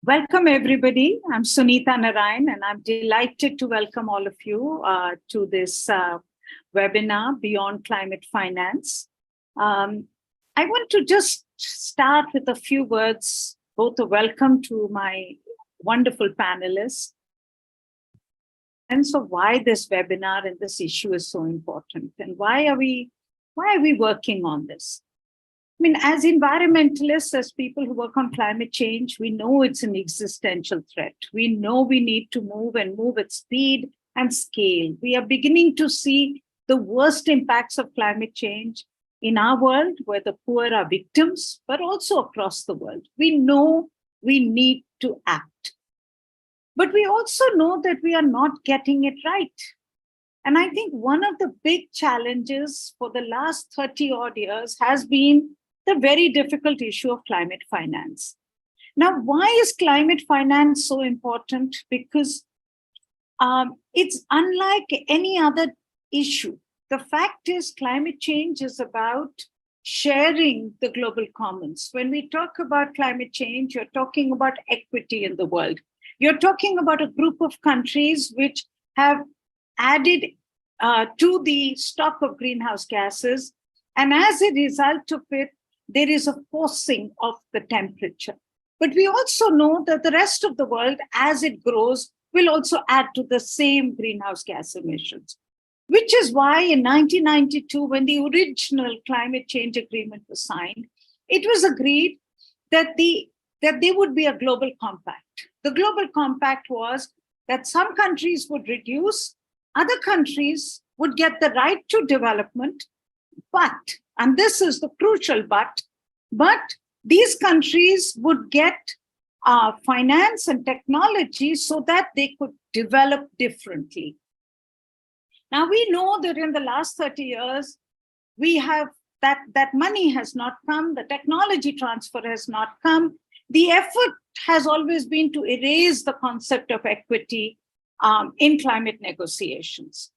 Welcome, everybody. I'm Sunita Narayan, and I'm delighted to welcome all of you to this webinar, Beyond Climate Finance. I want to just start with a few words, both a welcome to my wonderful panelists, and so why this webinar and this issue is so important, and why are we working on this? I mean, as environmentalists, as people who work on climate change, we know it's an existential threat. We know we need to move and move at speed and scale. We are beginning to see the worst impacts of climate change in our world, where the poor are victims, but also across the world. We know we need to act. But we also know that we are not getting it right. And I think one of the big challenges for the last 30 odd years has been the very difficult issue of climate finance. Now, why is climate finance so important? Because it's unlike any other issue. The fact is, climate change is about sharing the global commons. When we talk about climate change, you're talking about equity in the world. You're talking about a group of countries which have added to the stock of greenhouse gases. And as a result of it, there is a forcing of the temperature. But we also know that the rest of the world, as it grows, will also add to the same greenhouse gas emissions. Which is why in 1992, when the original climate change agreement was signed, it was agreed that there would be a global compact. The global compact was that some countries would reduce, other countries would get the right to development, but, and this is the crucial but these countries would get finance and technology so that they could develop differently. Now, we know that in the last 30 years, we have that money has not come, the technology transfer has not come. The effort has always been to erase the concept of equity in climate negotiations.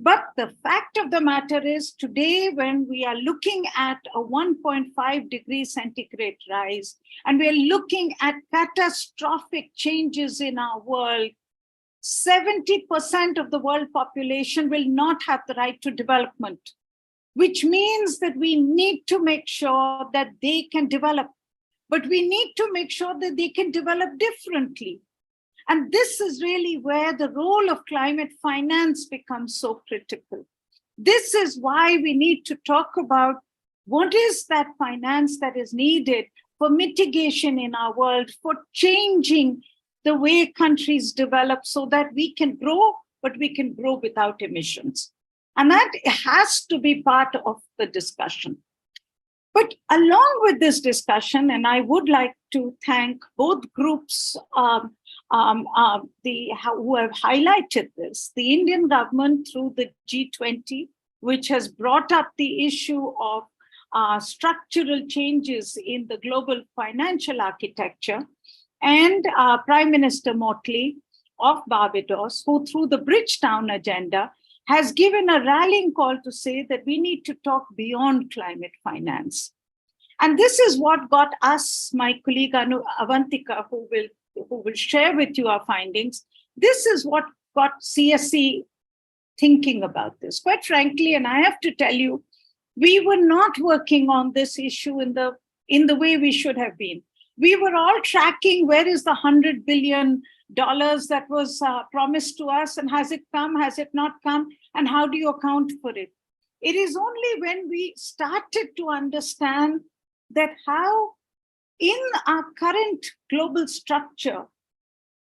But the fact of the matter is, today, when we are looking at a 1.5 degrees centigrade rise, and we are looking at catastrophic changes in our world, 70% of the world population will not have the right to development, which means that we need to make sure that they can develop, but we need to make sure that they can develop differently. And this is really where the role of climate finance becomes so critical. This is why we need to talk about what is that finance that is needed for mitigation in our world, for changing the way countries develop so that we can grow, but we can grow without emissions. And that has to be part of the discussion. But along with this discussion, and I would like to thank both groups who have highlighted this, the Indian government through the G20, which has brought up the issue of structural changes in the global financial architecture, and Prime Minister Motley of Barbados, who through the Bridgetown agenda has given a rallying call to say that we need to talk beyond climate finance. And this is what got us, my colleague Avantika, who will share with you our findings. This is what got CSE thinking about this. Quite frankly, and I have to tell you, we were not working on this issue in the way we should have been. We were all tracking where is the $100 billion that was promised to us, and has it come, has it not come, and how do you account for it? It is only when we started to understand that how in our current global structure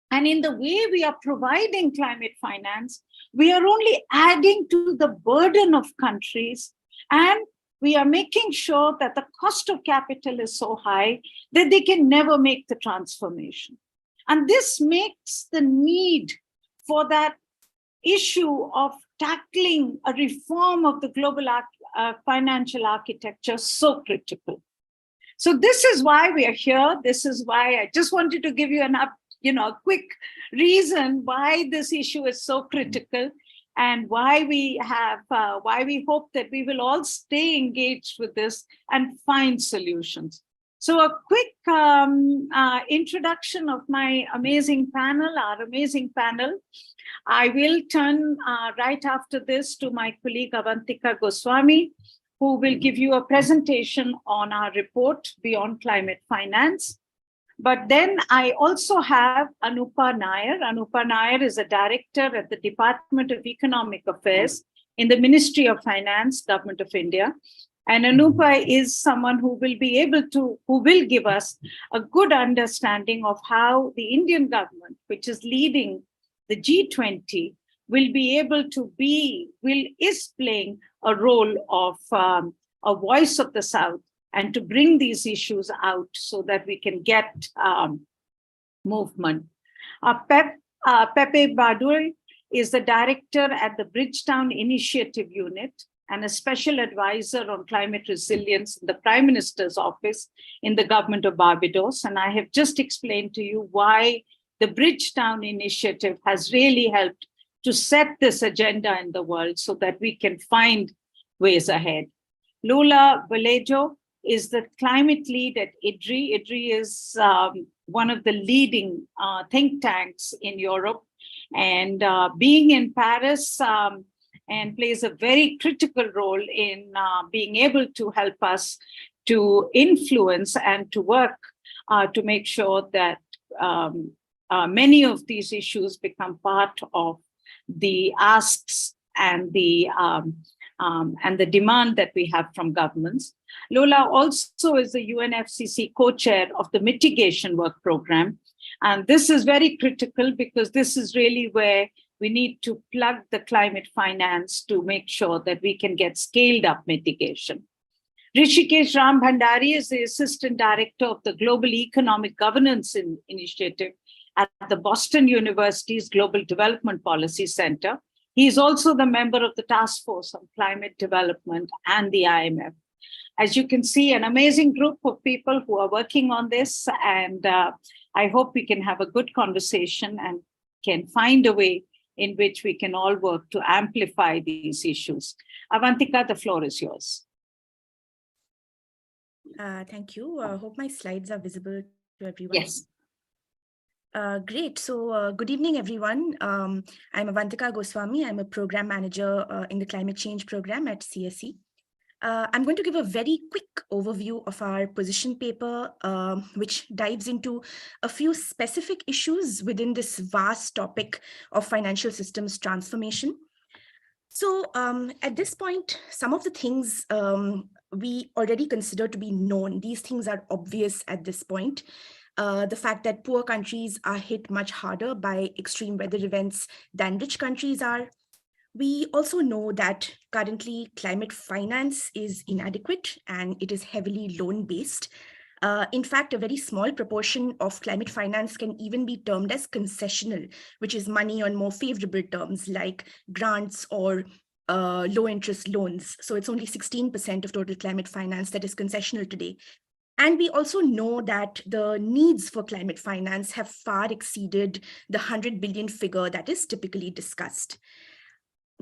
and in the way we are providing climate finance, we are only adding to the burden of countries, and we are making sure that the cost of capital is so high that they can never make the transformation. And this makes the need for that issue of tackling a reform of the global financial architecture so critical. So this is why we are here. This is why I just wanted to give you a quick reason why this issue is so critical, and why we hope that we will all stay engaged with this and find solutions. So a quick introduction of my amazing panel, our amazing panel. I will turn right after this to my colleague Avantika Goswami, who will give you a presentation on our report, Beyond Climate Finance. But then I also have Anupa Nair. Anupa Nair is a director at the Department of Economic Affairs in the Ministry of Finance, Government of India. And Anupa is someone who will give us a good understanding of how the Indian government, which is leading the G20, is playing a role of a voice of the South, and to bring these issues out so that we can get movement. Pepe Badur is the director at the Bridgetown Initiative Unit and a special advisor on climate resilience in the Prime Minister's office in the government of Barbados. And I have just explained to you why the Bridgetown Initiative has really helped to set this agenda in the world so that we can find ways ahead. Lola Vallejo is the climate lead at IDRI. IDRI is one of the leading think tanks in Europe, and being in Paris and plays a very critical role in being able to help us to influence and to work to make sure that many of these issues become part of the asks and the demand that we have from governments. Lola also is the UNFCCC co-chair of the mitigation work program. And this is very critical because this is really where we need to plug the climate finance to make sure that we can get scaled up mitigation. Rishikesh Ram Bhandari is the assistant director of the Global Economic Governance Initiative at the Boston University's Global Development Policy Center. He is also the member of the Task Force on Climate Development and the IMF. As you can see, an amazing group of people who are working on this, and I hope we can have a good conversation and can find a way in which we can all work to amplify these issues. Avantika, the floor is yours. Thank you. I hope my slides are visible to everyone. Yes. Great. So good evening, everyone. I'm Avantika Goswami. I'm a program manager in the climate change program at CSE. I'm going to give a very quick overview of our position paper, which dives into a few specific issues within this vast topic of financial systems transformation. So at this point, some of the things we already consider to be known. These things are obvious at this point. The fact that poor countries are hit much harder by extreme weather events than rich countries are. We also know that currently climate finance is inadequate and it is heavily loan-based. In fact, a very small proportion of climate finance can even be termed as concessional, which is money on more favorable terms like grants or low-interest loans. So it's only 16% of total climate finance that is concessional today. And we also know that the needs for climate finance have far exceeded the 100 billion figure that is typically discussed.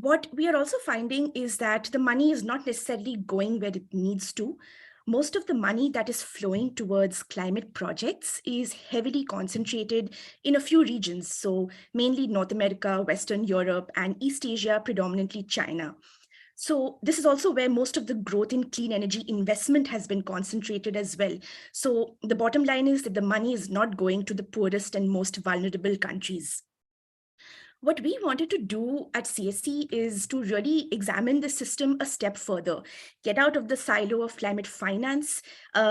What we are also finding is that the money is not necessarily going where it needs to. Most of the money that is flowing towards climate projects is heavily concentrated in a few regions. So mainly North America, Western Europe, and East Asia, predominantly China. So this is also where most of the growth in clean energy investment has been concentrated as well. So the bottom line is that the money is not going to the poorest and most vulnerable countries. What we wanted to do at CSE is to really examine the system a step further, get out of the silo of climate finance,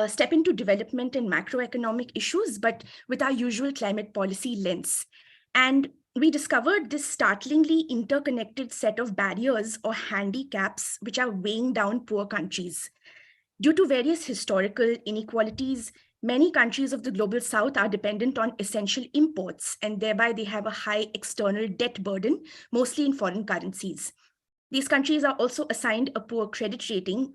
step into development and macroeconomic issues, but with our usual climate policy lens. And we discovered this startlingly interconnected set of barriers or handicaps which are weighing down poor countries. Due to various historical inequalities, many countries of the global south are dependent on essential imports, and thereby they have a high external debt burden, mostly in foreign currencies. These countries are also assigned a poor credit rating,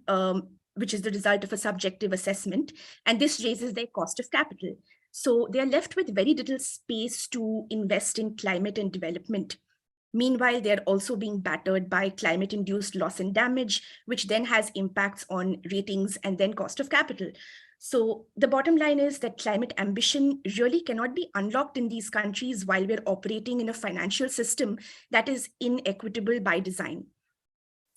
which is the result of a subjective assessment, and this raises their cost of capital. So they are left with very little space to invest in climate and development. Meanwhile, they're also being battered by climate-induced loss and damage, which then has impacts on ratings and then cost of capital. So the bottom line is that climate ambition really cannot be unlocked in these countries while we're operating in a financial system that is inequitable by design.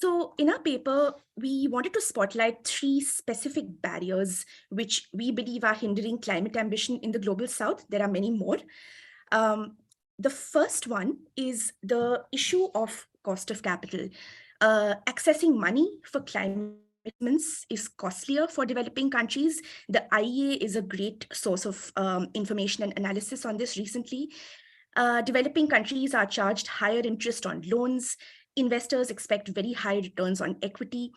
So in our paper, we wanted to spotlight 3 specific barriers which we believe are hindering climate ambition in the Global South. There are many more. The first one is the issue of cost of capital. Accessing money for climate investments is costlier for developing countries. The IEA is a great source of information and analysis on this recently. Developing countries are charged higher interest on loans. Investors expect very high returns on equity.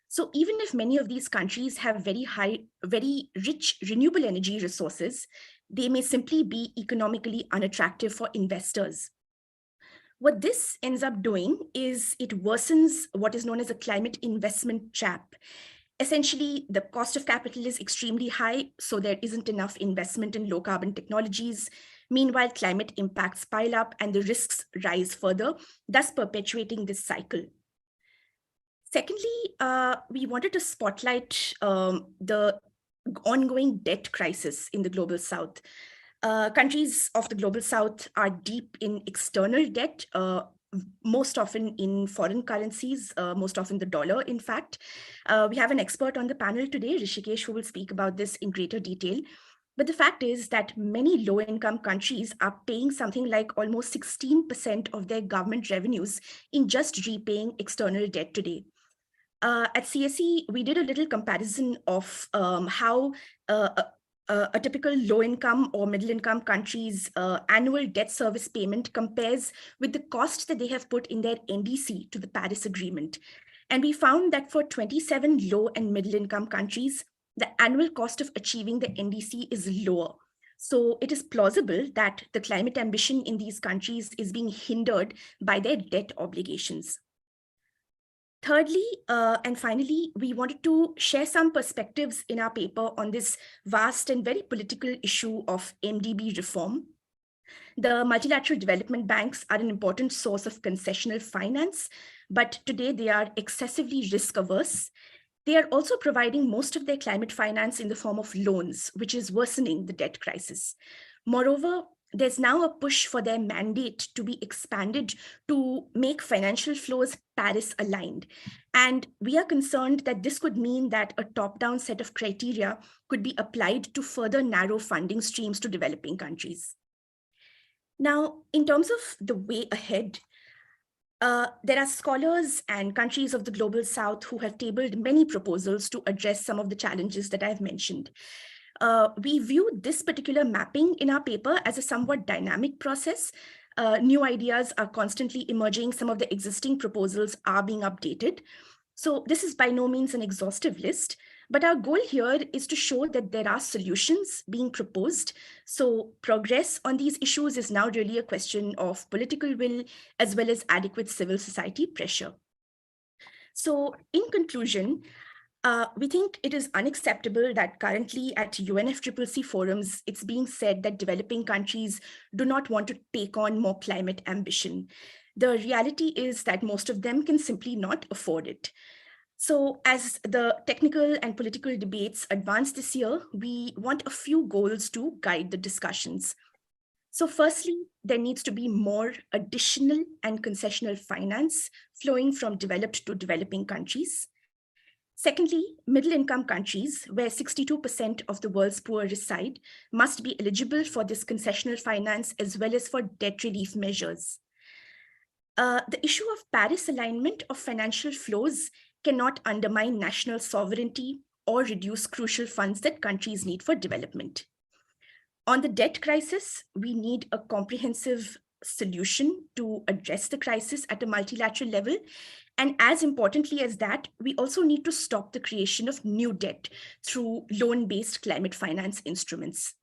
So even if many of these countries have very rich renewable energy resources, they may simply be economically unattractive for investors. What this ends up doing is it worsens what is known as a climate investment trap. Essentially, the cost of capital is extremely high, so there isn't enough investment in low carbon technologies. Meanwhile, climate impacts pile up and the risks rise further, thus perpetuating this cycle. Secondly, we wanted to spotlight the ongoing debt crisis in the Global South. Countries of the Global South are deep in external debt, most often in foreign currencies, most often the dollar, in fact. We have an expert on the panel today, Rishikesh, who will speak about this in greater detail. But the fact is that many low-income countries are paying something like almost 16% of their government revenues in just repaying external debt today. At CSE, we did a little comparison of how a typical low-income or middle-income country's annual debt service payment compares with the cost that they have put in their NDC to the Paris Agreement. And we found that for 27 low and middle-income countries, the annual cost of achieving the NDC is lower. So it is plausible that the climate ambition in these countries is being hindered by their debt obligations. Thirdly, and finally, we wanted to share some perspectives in our paper on this vast and very political issue of MDB reform. The multilateral development banks are an important source of concessional finance, but today they are excessively risk averse. They are also providing most of their climate finance in the form of loans, which is worsening the debt crisis. Moreover, there's now a push for their mandate to be expanded to make financial flows Paris aligned. And we are concerned that this could mean that a top-down set of criteria could be applied to further narrow funding streams to developing countries. Now, in terms of the way ahead, there are scholars and countries of the Global South who have tabled many proposals to address some of the challenges that I've mentioned. We view this particular mapping in our paper as a somewhat dynamic process. New ideas are constantly emerging. Some of the existing proposals are being updated. So this is by no means an exhaustive list, but our goal here is to show that there are solutions being proposed. So progress on these issues is now really a question of political will as well as adequate civil society pressure. So in conclusion, we think it is unacceptable that currently at UNFCCC forums, it's being said that developing countries do not want to take on more climate ambition. The reality is that most of them can simply not afford it. So as the technical and political debates advance this year, we want a few goals to guide the discussions. So firstly, there needs to be more additional and concessional finance flowing from developed to developing countries. Secondly, middle-income countries, where 62% of the world's poor reside, must be eligible for this concessional finance as well as for debt relief measures. The issue of Paris alignment of financial flows cannot undermine national sovereignty or reduce crucial funds that countries need for development. On the debt crisis, we need a comprehensive solution to address the crisis at a multilateral level. And as importantly as that, we also need to stop the creation of new debt through loan-based climate finance instruments.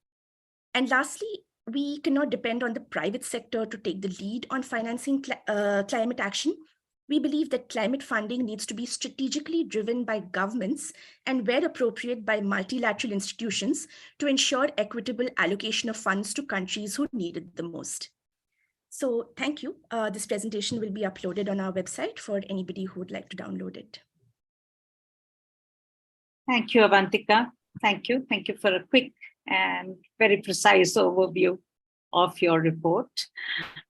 And lastly, we cannot depend on the private sector to take the lead on financing climate action. We believe that climate funding needs to be strategically driven by governments and, where appropriate, by multilateral institutions to ensure equitable allocation of funds to countries who need it the most. So thank you. This presentation will be uploaded on our website for anybody who would like to download it. Thank you, Avantika. Thank you. Thank you for a quick and very precise overview of your report.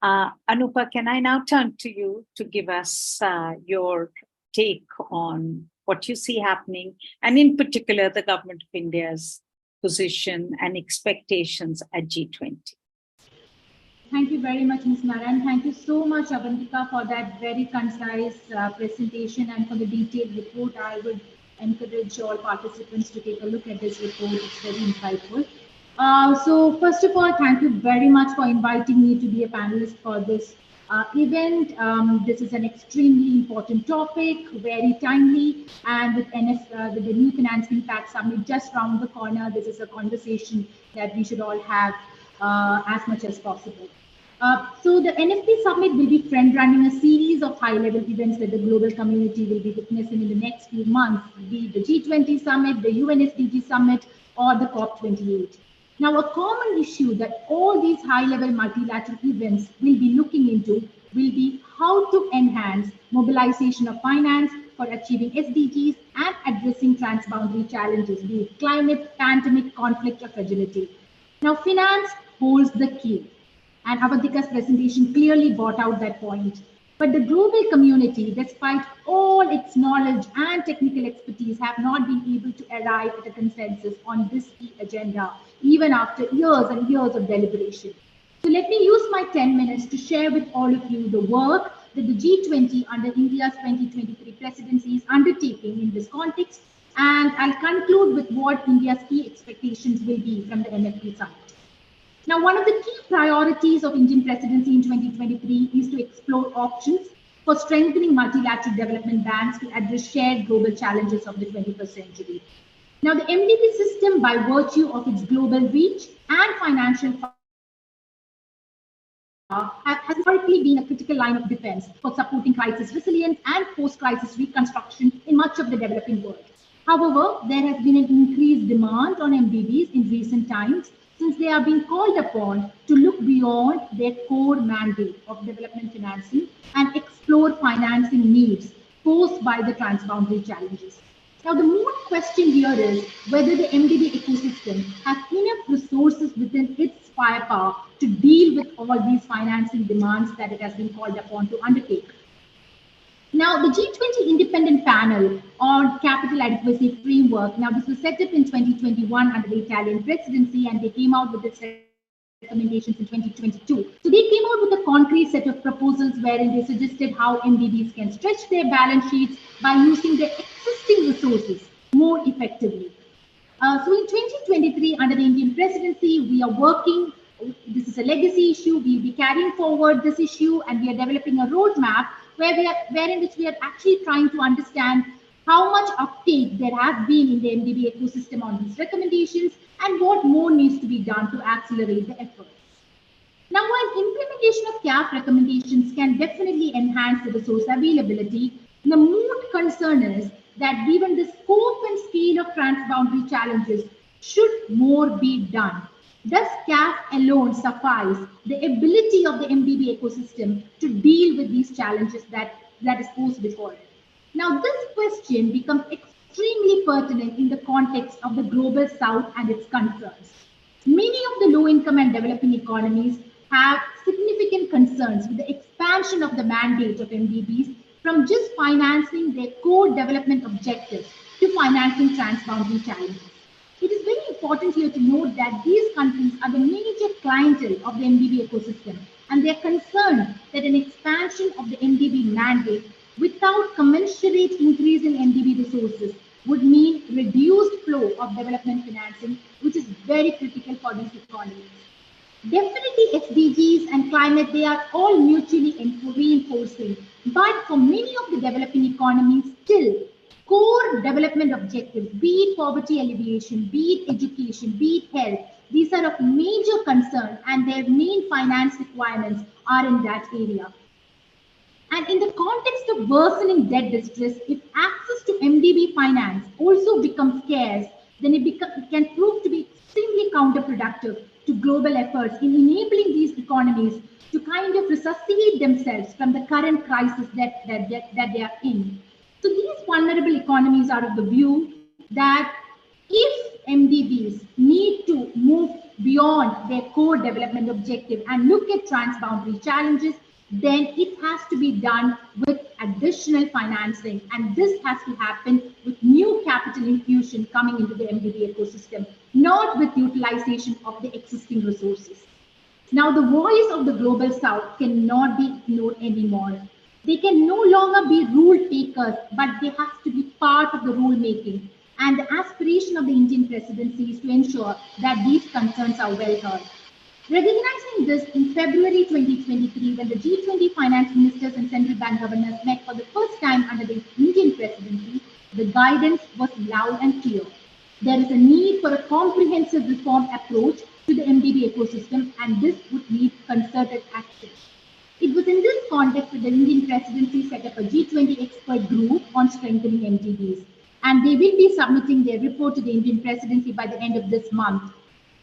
Anupa, can I now turn to you to give us your take on what you see happening, and in particular, the Government of India's position and expectations at G20? Thank you very much, Ms. Narayan. Thank you so much, Avantika, for that very concise presentation and for the detailed report. I would encourage all participants to take a look at this report. It's very insightful. So first of all, thank you very much for inviting me to be a panelist for this event. This is an extremely important topic, very timely, and with the new Financing Pact Summit just around the corner, this is a conversation that we should all have as much as possible. So the NFP Summit will be front-running a series of high-level events that the global community will be witnessing in the next few months, be it the G20 Summit, the UNSDG Summit, or the COP28. Now, a common issue that all these high-level multilateral events will be looking into will be how to enhance mobilization of finance for achieving SDGs and addressing transboundary challenges, be it climate, pandemic, conflict, or fragility. Now, finance holds the key, and Avantika's presentation clearly brought out that point. But the global community, despite all its knowledge and technical expertise, have not been able to arrive at a consensus on this key agenda, even after years and years of deliberation. So let me use my 10 minutes to share with all of you the work that the G20 under India's 2023 presidency is undertaking in this context, and I'll conclude with what India's key expectations will be from the NFP Summit. Now, one of the key priorities of Indian presidency in 2023 is to explore options for strengthening multilateral development banks to address shared global challenges of the 21st century. Now, the MDB system, by virtue of its global reach and financial has historically been a critical line of defense for supporting crisis resilience and post-crisis reconstruction in much of the developing world. However, there has been an increased demand on MDBs in recent times, since they are being called upon to look beyond their core mandate of development financing and explore financing needs posed by the transboundary challenges. Now, the main question here is whether the MDB ecosystem has enough resources within its firepower to deal with all these financing demands that it has been called upon to undertake. Now, the G20 Independent Panel on Capital Adequacy Framework, now this was set up in 2021 under the Italian presidency, and they came out with its recommendations in 2022. So they came out with a concrete set of proposals wherein they suggested how MDBs can stretch their balance sheets by using their existing resources more effectively. So in 2023, under the Indian presidency, we are working, this is a legacy issue, we'll be carrying forward this issue, and we are developing a roadmap wherein which we are actually trying to understand how much uptake there has been in the MDB ecosystem on these recommendations and what more needs to be done to accelerate the effort. Now, while implementation of CAF recommendations can definitely enhance the resource availability, the moot concern is that given the scope and scale of transboundary challenges, should more be done? Does CAF alone suffice the ability of the MDB ecosystem to deal with these challenges that is posed before it? Now, this question becomes extremely pertinent in the context of the global south and its concerns. Many of the low-income and developing economies have significant concerns with the expansion of the mandate of MDBs from just financing their core development objectives to financing transboundary challenges. It is very important here to note that these countries are the major clientele of the MDB ecosystem, and they are concerned that an expansion of the MDB mandate without commensurate increase in MDB resources would mean reduced flow of development financing, which is very critical for these economies. Definitely SDGs and climate, they are all mutually reinforcing, but for many of the developing economies, still core development objectives, be it poverty alleviation, be it education, be it health, these are of major concern, and their main finance requirements are in that area. And in the context of worsening debt distress, if access to MDB finance also becomes scarce, then it can prove to be extremely counterproductive to global efforts in enabling these economies to kind of resuscitate themselves from the current crisis that they are in. So these vulnerable economies are of the view that if MDBs need to move beyond their core development objective and look at transboundary challenges, then it has to be done with additional financing. And this has to happen with new capital infusion coming into the MDB ecosystem, not with utilization of the existing resources. Now, the voice of the Global South cannot be ignored anymore. They can no longer be rule takers, but they have to be part of the rule making. And the aspiration of the Indian presidency is to ensure that these concerns are well heard. Recognizing this, in February 2023, when the G20 finance ministers and central bank governors met for the first time under the Indian presidency, the guidance was loud and clear. There is a need for a comprehensive reform approach to the MDB ecosystem, and this would need concerted action. It was in this context that the Indian presidency set up a G20 expert group on strengthening MDBs, and they will be submitting their report to the Indian presidency by the end of this month.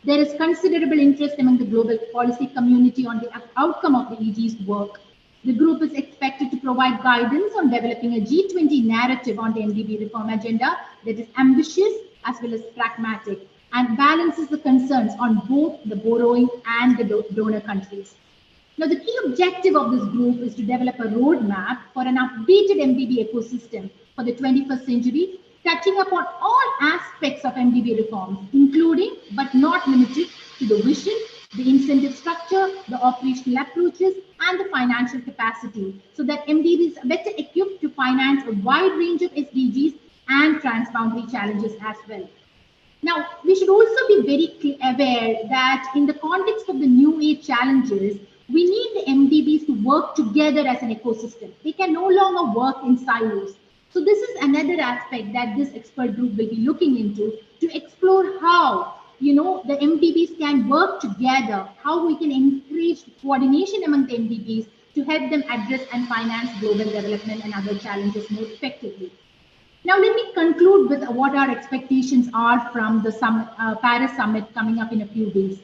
There is considerable interest among the global policy community on the outcome of the EG's work. The group is expected to provide guidance on developing a G20 narrative on the MDB reform agenda that is ambitious as well as pragmatic and balances the concerns on both the borrowing and the donor countries. Now, the key objective of this group is to develop a roadmap for an updated MDB ecosystem for the 21st century, touching upon all aspects of MDB reforms, including but not limited to the vision, the incentive structure, the operational approaches, and the financial capacity, so that MDBs are better equipped to finance a wide range of SDGs and transboundary challenges as well. Now, we should also be very aware that in the context of the new age challenges, we need the MDBs to work together as an ecosystem. They can no longer work in silos. So this is another aspect that this expert group will be looking into to explore how, the MDBs can work together, how we can encourage coordination among the MDBs to help them address and finance global development and other challenges more effectively. Now, let me conclude with what our expectations are from the Paris Summit coming up in a few days.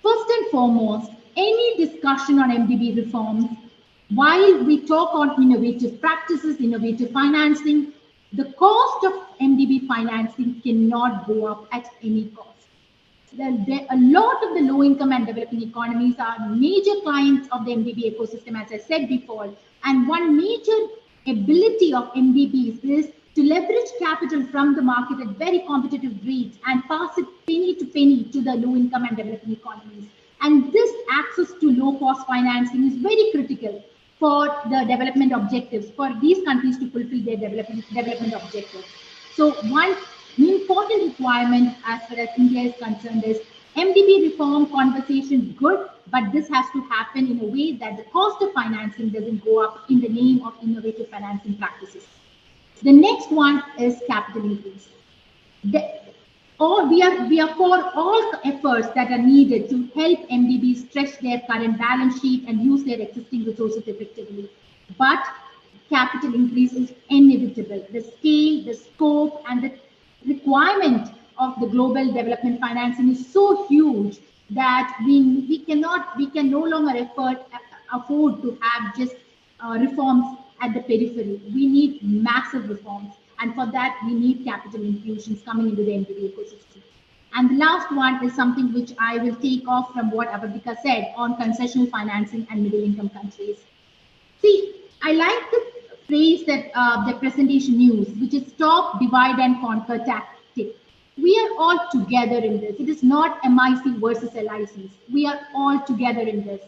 First and foremost, any discussion on MDB reforms, while we talk on innovative practices, innovative financing, the cost of MDB financing cannot go up at any cost. A lot of the low-income and developing economies are major clients of the MDB ecosystem, as I said before, and one major ability of MDBs is to leverage capital from the market at very competitive rates and pass it penny to penny to the low-income and developing economies. And this access to low-cost financing is very critical for the development objectives, for these countries to fulfill their development objectives. So one important requirement as far as India is concerned is MDB reform conversation good, but this has to happen in a way that the cost of financing doesn't go up in the name of innovative financing practices. The next one is capital increase. We are for all efforts that are needed to help MDBs stretch their current balance sheet and use their existing resources effectively. But capital increase is inevitable. The scale, the scope, and the requirement of the global development financing is so huge that we can no longer afford to have just reforms at the periphery. We need massive reforms, and for that we need capital infusions coming into the MDB ecosystem. And the last one is something which I will take off from what Avantika said on concessional financing and middle income countries. See, I like the phrase that the presentation used, which is stop, divide and conquer tactic. We are all together in this. It is not MIC versus LICs. We are all together in this.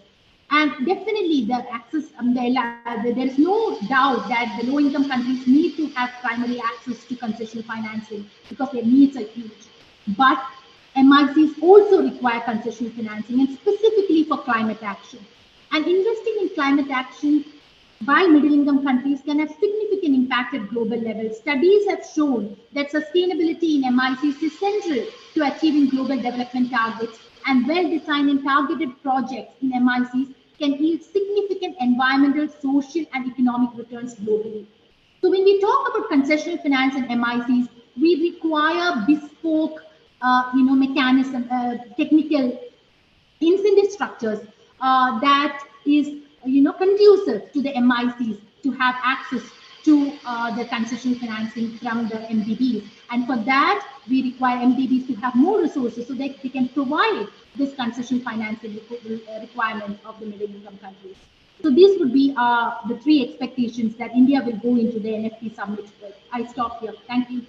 And definitely the access, there is no doubt that the low-income countries need to have primary access to concessional financing because their needs are huge. But MICs also require concessional financing, and specifically for climate action. And investing in climate action by middle-income countries can have significant impact at global level. Studies have shown that sustainability in MICs is central to achieving global development targets, and well-designed and targeted projects in MICs can yield significant environmental, social, and economic returns globally. So when we talk about concessional finance and MICs, we require bespoke, mechanism, technical incentive structures that is, conducive to the MICs to have access to the concessional financing from the MDBs. And for that, we require MDBs to have more resources so that they can provide this concessional financing requirement of the middle income countries. So these would be the three expectations that India will go into the NFT summit with. I stop here. Thank you.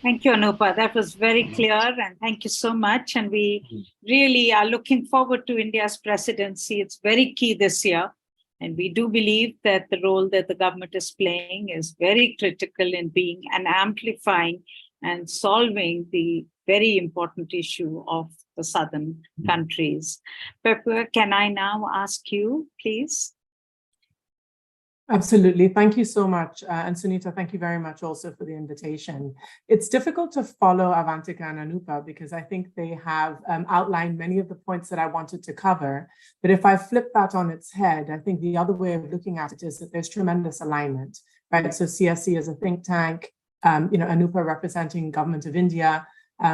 Thank you, Anupa. That was very clear, and thank you so much. And we really are looking forward to India's presidency. It's very key this year. And we do believe that the role that the government is playing is very critical in being and amplifying and solving the very important issue of the southern countries. Pepper, can I now ask you, please? Absolutely. Thank you so much. And Sunita, thank you very much also for the invitation. It's difficult to follow Avantika and Anupa because I think they have outlined many of the points that I wanted to cover. But if I flip that on its head, I think the other way of looking at it is that there's tremendous alignment, right? So CSE is a think tank, Anupa representing Government of India,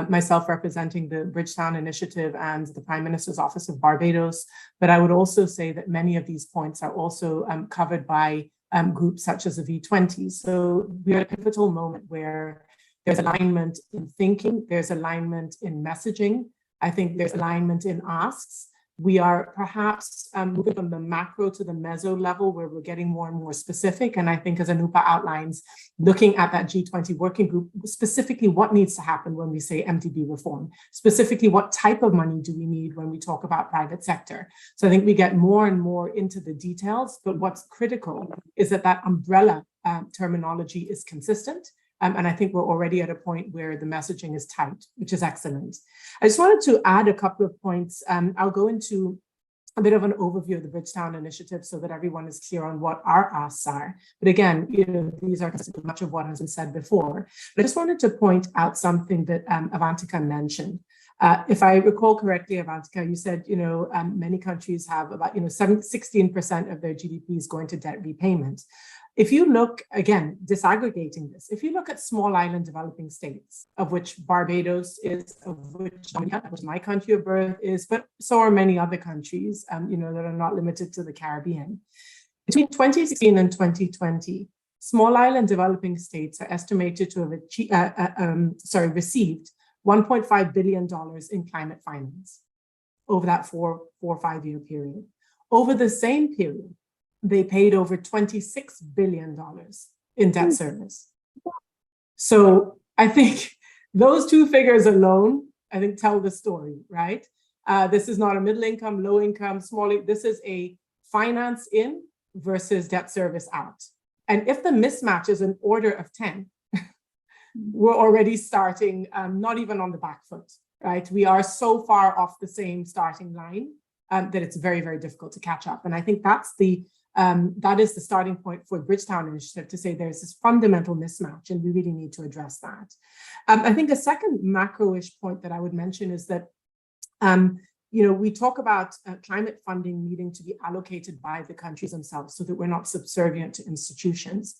myself representing the Bridgetown Initiative and the Prime Minister's Office of Barbados. But I would also say that many of these points are also covered by groups such as the V20. So we're at a pivotal moment where there's alignment in thinking, there's alignment in messaging. I think there's alignment in asks. We are perhaps moving from the macro to the meso level where we're getting more and more specific. And I think as Anupa outlines, looking at that G20 working group, specifically what needs to happen when we say MDB reform, specifically what type of money do we need when we talk about private sector. So I think we get more and more into the details, but what's critical is that that umbrella terminology is consistent. And I think we're already at a point where the messaging is tight, which is excellent. I just wanted to add a couple of points. I'll go into a bit of an overview of the Bridgetown Initiative so that everyone is clear on what our asks are. But again, these are much of what has been said before. But I just wanted to point out something that Avantika mentioned. If I recall correctly, Avantika, you said, many countries have about, 16% of their GDP is going to debt repayment. If you look, again, disaggregating this, if you look at small island developing states, of which Barbados is, of which my country of birth is, but so are many other countries, that are not limited to the Caribbean. Between 2016 and 2020, small island developing states are estimated to have received $1.5 billion in climate finance over that four or 5 year period. Over the same period, they paid over $26 billion in debt service. So I think those two figures alone, I think, tell the story, right? This is not a middle income, low income, small. This is a finance in versus debt service out. And if the mismatch is an order of 10, we're already starting not even on the back foot, right? We are so far off the same starting line that it's very, very difficult to catch up. And I think that is the starting point for the Bridgetown Initiative to say there's this fundamental mismatch and we really need to address that. I think a second macro-ish point that I would mention is that, we talk about climate funding needing to be allocated by the countries themselves so that we're not subservient to institutions.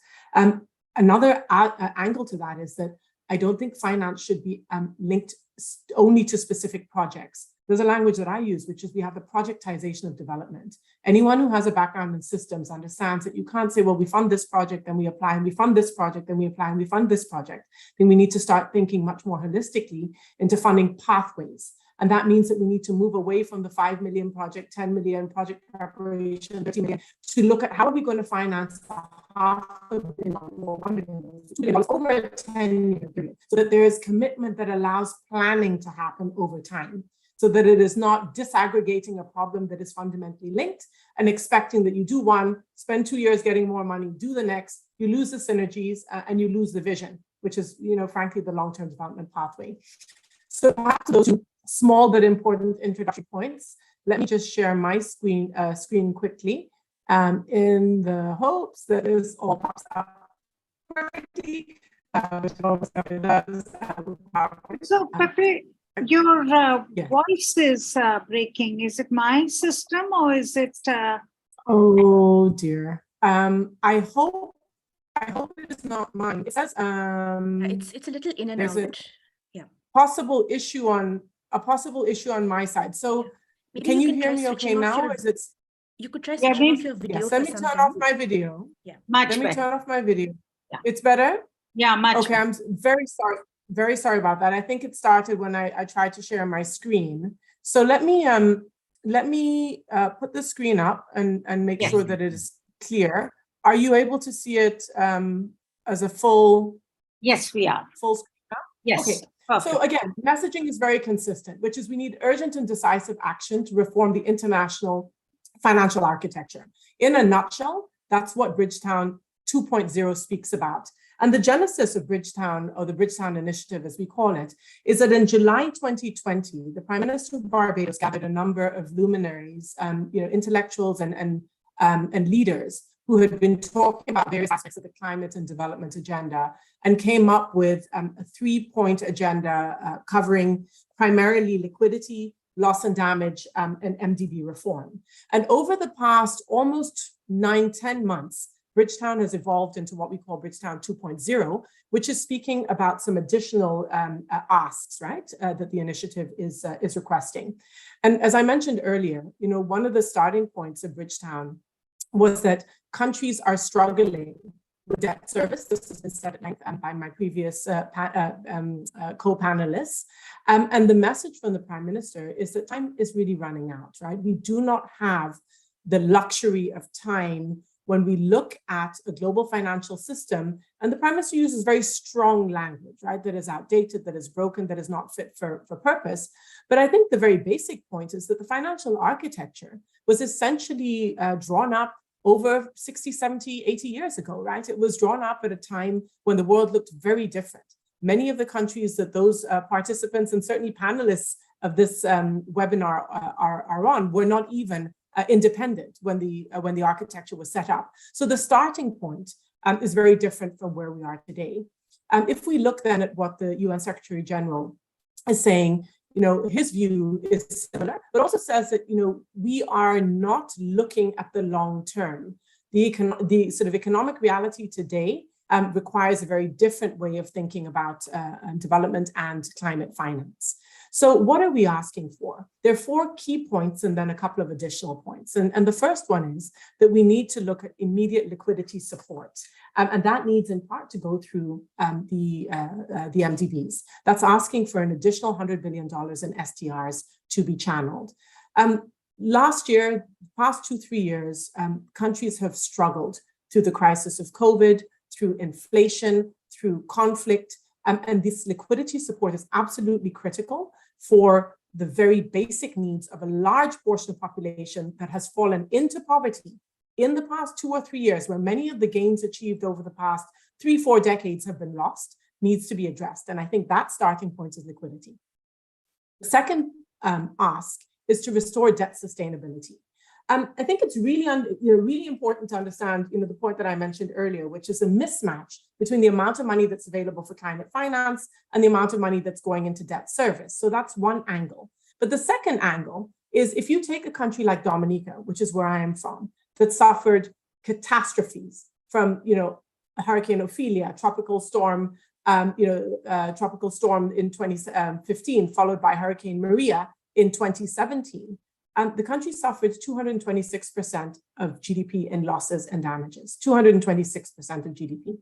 Another angle to that is that I don't think finance should be linked only to specific projects. There's a language that I use, which is we have the projectization of development. Anyone who has a background in systems understands that you can't say, well, we fund this project, then we apply, and we fund this project, then we apply, and we fund this project. Then we need to start thinking much more holistically into funding pathways. And that means that we need to move away from the 5 million project, 10 million project preparation, 30 million, to look at how are we going to finance $500 million or $1 million over a 10-year period, so that there is commitment that allows planning to happen over time, so that it is not disaggregating a problem that is fundamentally linked and expecting that you do one, spend 2 years getting more money, do the next, you lose the synergies and you lose the vision, which is, frankly, the long-term development pathway. So back to those two small but important introductory points, let me just share my screen quickly in the hopes that this all pops up perfectly. So, Pepe, your voice is breaking. Is it my system or is it? Oh dear. I hope it is not mine. It says it's a little in and out. Yeah. Possible issue on my side. So maybe can you hear me okay now? Or is it? You could try Yeah, switching off your video. Yes, let me turn off my video. Yeah. much Let me better. turn off my video. Yeah. It's better? Yeah, much Okay, better. I'm very sorry about that. I think it started when I tried to share my screen. So let me put the screen up and make Yes. sure that it is clear. Are you able to see it as a full Yes, we are. screen? Yes. Okay. Perfect. So again, messaging is very consistent, which is we need urgent and decisive action to reform the international financial architecture. In a nutshell, that's what Bridgetown 2.0 speaks about. And the genesis of Bridgetown, or the Bridgetown Initiative, as we call it, is that in July 2020, the Prime Minister of Barbados gathered a number of luminaries, intellectuals and leaders who had been talking about various aspects of the climate and development agenda, and came up with a 3-point agenda covering primarily liquidity, loss and damage, and MDB reform. And over the past almost 9-10 months, Bridgetown has evolved into what we call Bridgetown 2.0, which is speaking about some additional asks, right, that the initiative is requesting. And as I mentioned earlier, one of the starting points of Bridgetown was that countries are struggling with debt service. This has been said at length by my previous co-panelists. And the message from the Prime Minister is that time is really running out, right? We do not have the luxury of time when we look at a global financial system, and the Prime Minister uses very strong language, right, that is outdated, that is broken, that is not fit for purpose. But I think the very basic point is that the financial architecture was essentially drawn up over 60, 70, 80 years ago, right? It was drawn up at a time when the world looked very different. Many of the countries that those participants and certainly panelists of this webinar are on were not even independent when the architecture was set up. So the starting point is very different from where we are today. If we look then at what the UN Secretary General is saying, his view is similar, but also says that, we are not looking at the long term. The sort of economic reality today requires a very different way of thinking about development and climate finance. So what are we asking for? There are 4 key points and then a couple of additional points. And the first one is that we need to look at immediate liquidity support. And that needs in part to go through the MDBs. That's asking for an additional $100 billion in STRs to be channeled. Last year, past 2-3 years, countries have struggled through the crisis of COVID, through inflation, through conflict, and this liquidity support is absolutely critical for the very basic needs of a large portion of the population that has fallen into poverty in the past 2 or 3 years, where many of the gains achieved over the past 3-4 decades have been lost, needs to be addressed. And I think that starting point is liquidity. The second ask is to restore debt sustainability. I think it's really, really important to understand, the point that I mentioned earlier, which is a mismatch between the amount of money that's available for climate finance and the amount of money that's going into debt service. So that's one angle. But the second angle is if you take a country like Dominica, which is where I am from, that suffered catastrophes from, Hurricane Ophelia, tropical storm in 2015, followed by Hurricane Maria in 2017. The country suffered 226% of GDP in losses and damages, 226% of GDP.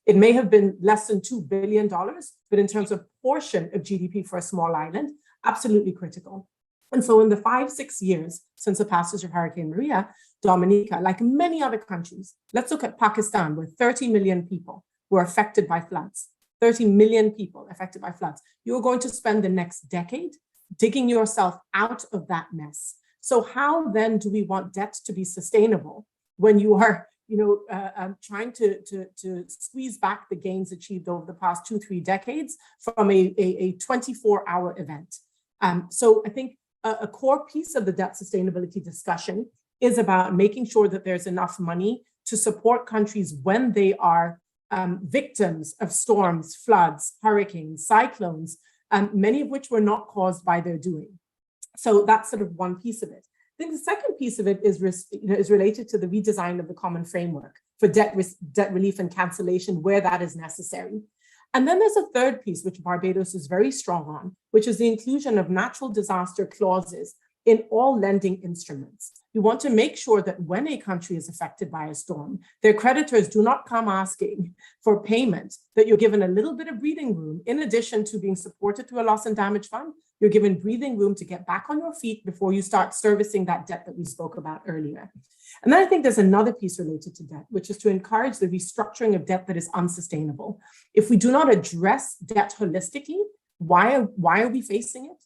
It may have been less than $2 billion, but in terms of portion of GDP for a small island, absolutely critical. And so in the 5-6 years since the passage of Hurricane Maria, Dominica, like many other countries, let's look at Pakistan, where 30 million people were affected by floods, 30 million people affected by floods. You're going to spend the next decade digging yourself out of that mess. So how then do we want debt to be sustainable when you are, trying to squeeze back the gains achieved over the past 2-3 decades from a 24-hour event? So I think a core piece of the debt sustainability discussion is about making sure that there's enough money to support countries when they are victims of storms, floods, hurricanes, cyclones, many of which were not caused by their doing. So that's sort of one piece of it. I think the second piece of it is related to the redesign of the common framework for debt relief and cancellation where that is necessary. And then there's a third piece, which Barbados is very strong on, which is the inclusion of natural disaster clauses in all lending instruments. You want to make sure that when a country is affected by a storm, their creditors do not come asking for payment, that you're given a little bit of breathing room. In addition to being supported through a loss and damage fund, you're given breathing room to get back on your feet before you start servicing that debt that we spoke about earlier. And then I think there's another piece related to debt, which is to encourage the restructuring of debt that is unsustainable. If we do not address debt holistically, why are we facing it?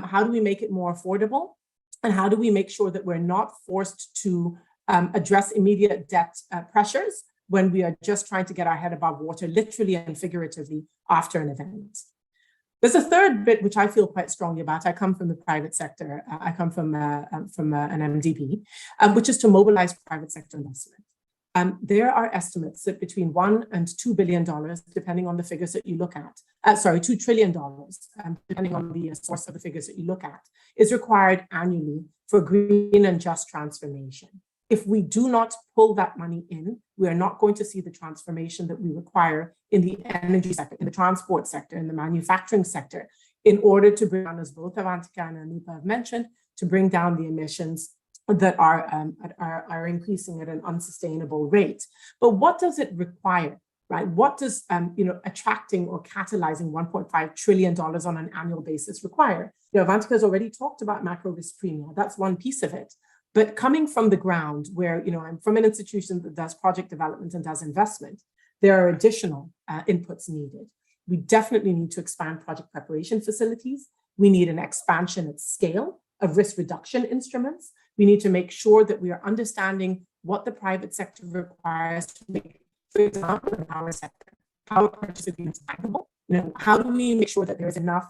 How do we make it more affordable? And how do we make sure that we're not forced to address immediate debt pressures when we are just trying to get our head above water, literally and figuratively, after an event? There's a third bit which I feel quite strongly about. I come from the private sector. I come from an MDB, which is to mobilize private sector investment. There are estimates that between $1 and $2 billion, depending on the figures that you look at, $2 trillion, depending on the source of the figures that you look at, is required annually for green and just transformation. If we do not pull that money in, we are not going to see the transformation that we require in the energy sector, in the transport sector, in the manufacturing sector, in order to bring down, as both Avantika and Anupa have mentioned, to bring down the emissions that are increasing at an unsustainable rate. But what does it require, right? What does attracting or catalyzing $1.5 trillion on an annual basis require? Avantika has already talked about macro risk premia. That's one piece of it. But coming from the ground, where I'm from an institution that does project development and does investment, there are additional inputs needed. We definitely need to expand project preparation facilities. We need an expansion at scale of risk reduction instruments. We need to make sure that we are understanding what the private sector requires to make, for example, in the power sector, power purchase agreements bankable. How do we make sure that there's enough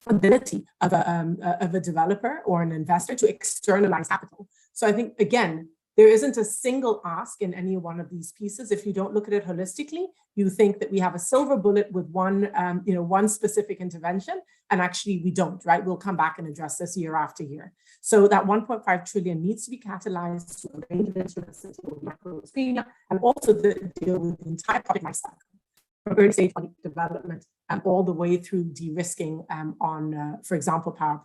ability of a developer or an investor to externalize capital? So I think, again, there isn't a single ask in any one of these pieces. If you don't look at it holistically, you think that we have a silver bullet with one specific intervention, and actually we don't, right? We'll come back and address this year after year. So that 1.5 trillion needs to be catalyzed to a range of instruments that deal with macro risk premia, and also deal with the entire project lifecycle, from early stage project development and all the way through de-risking on, for example, power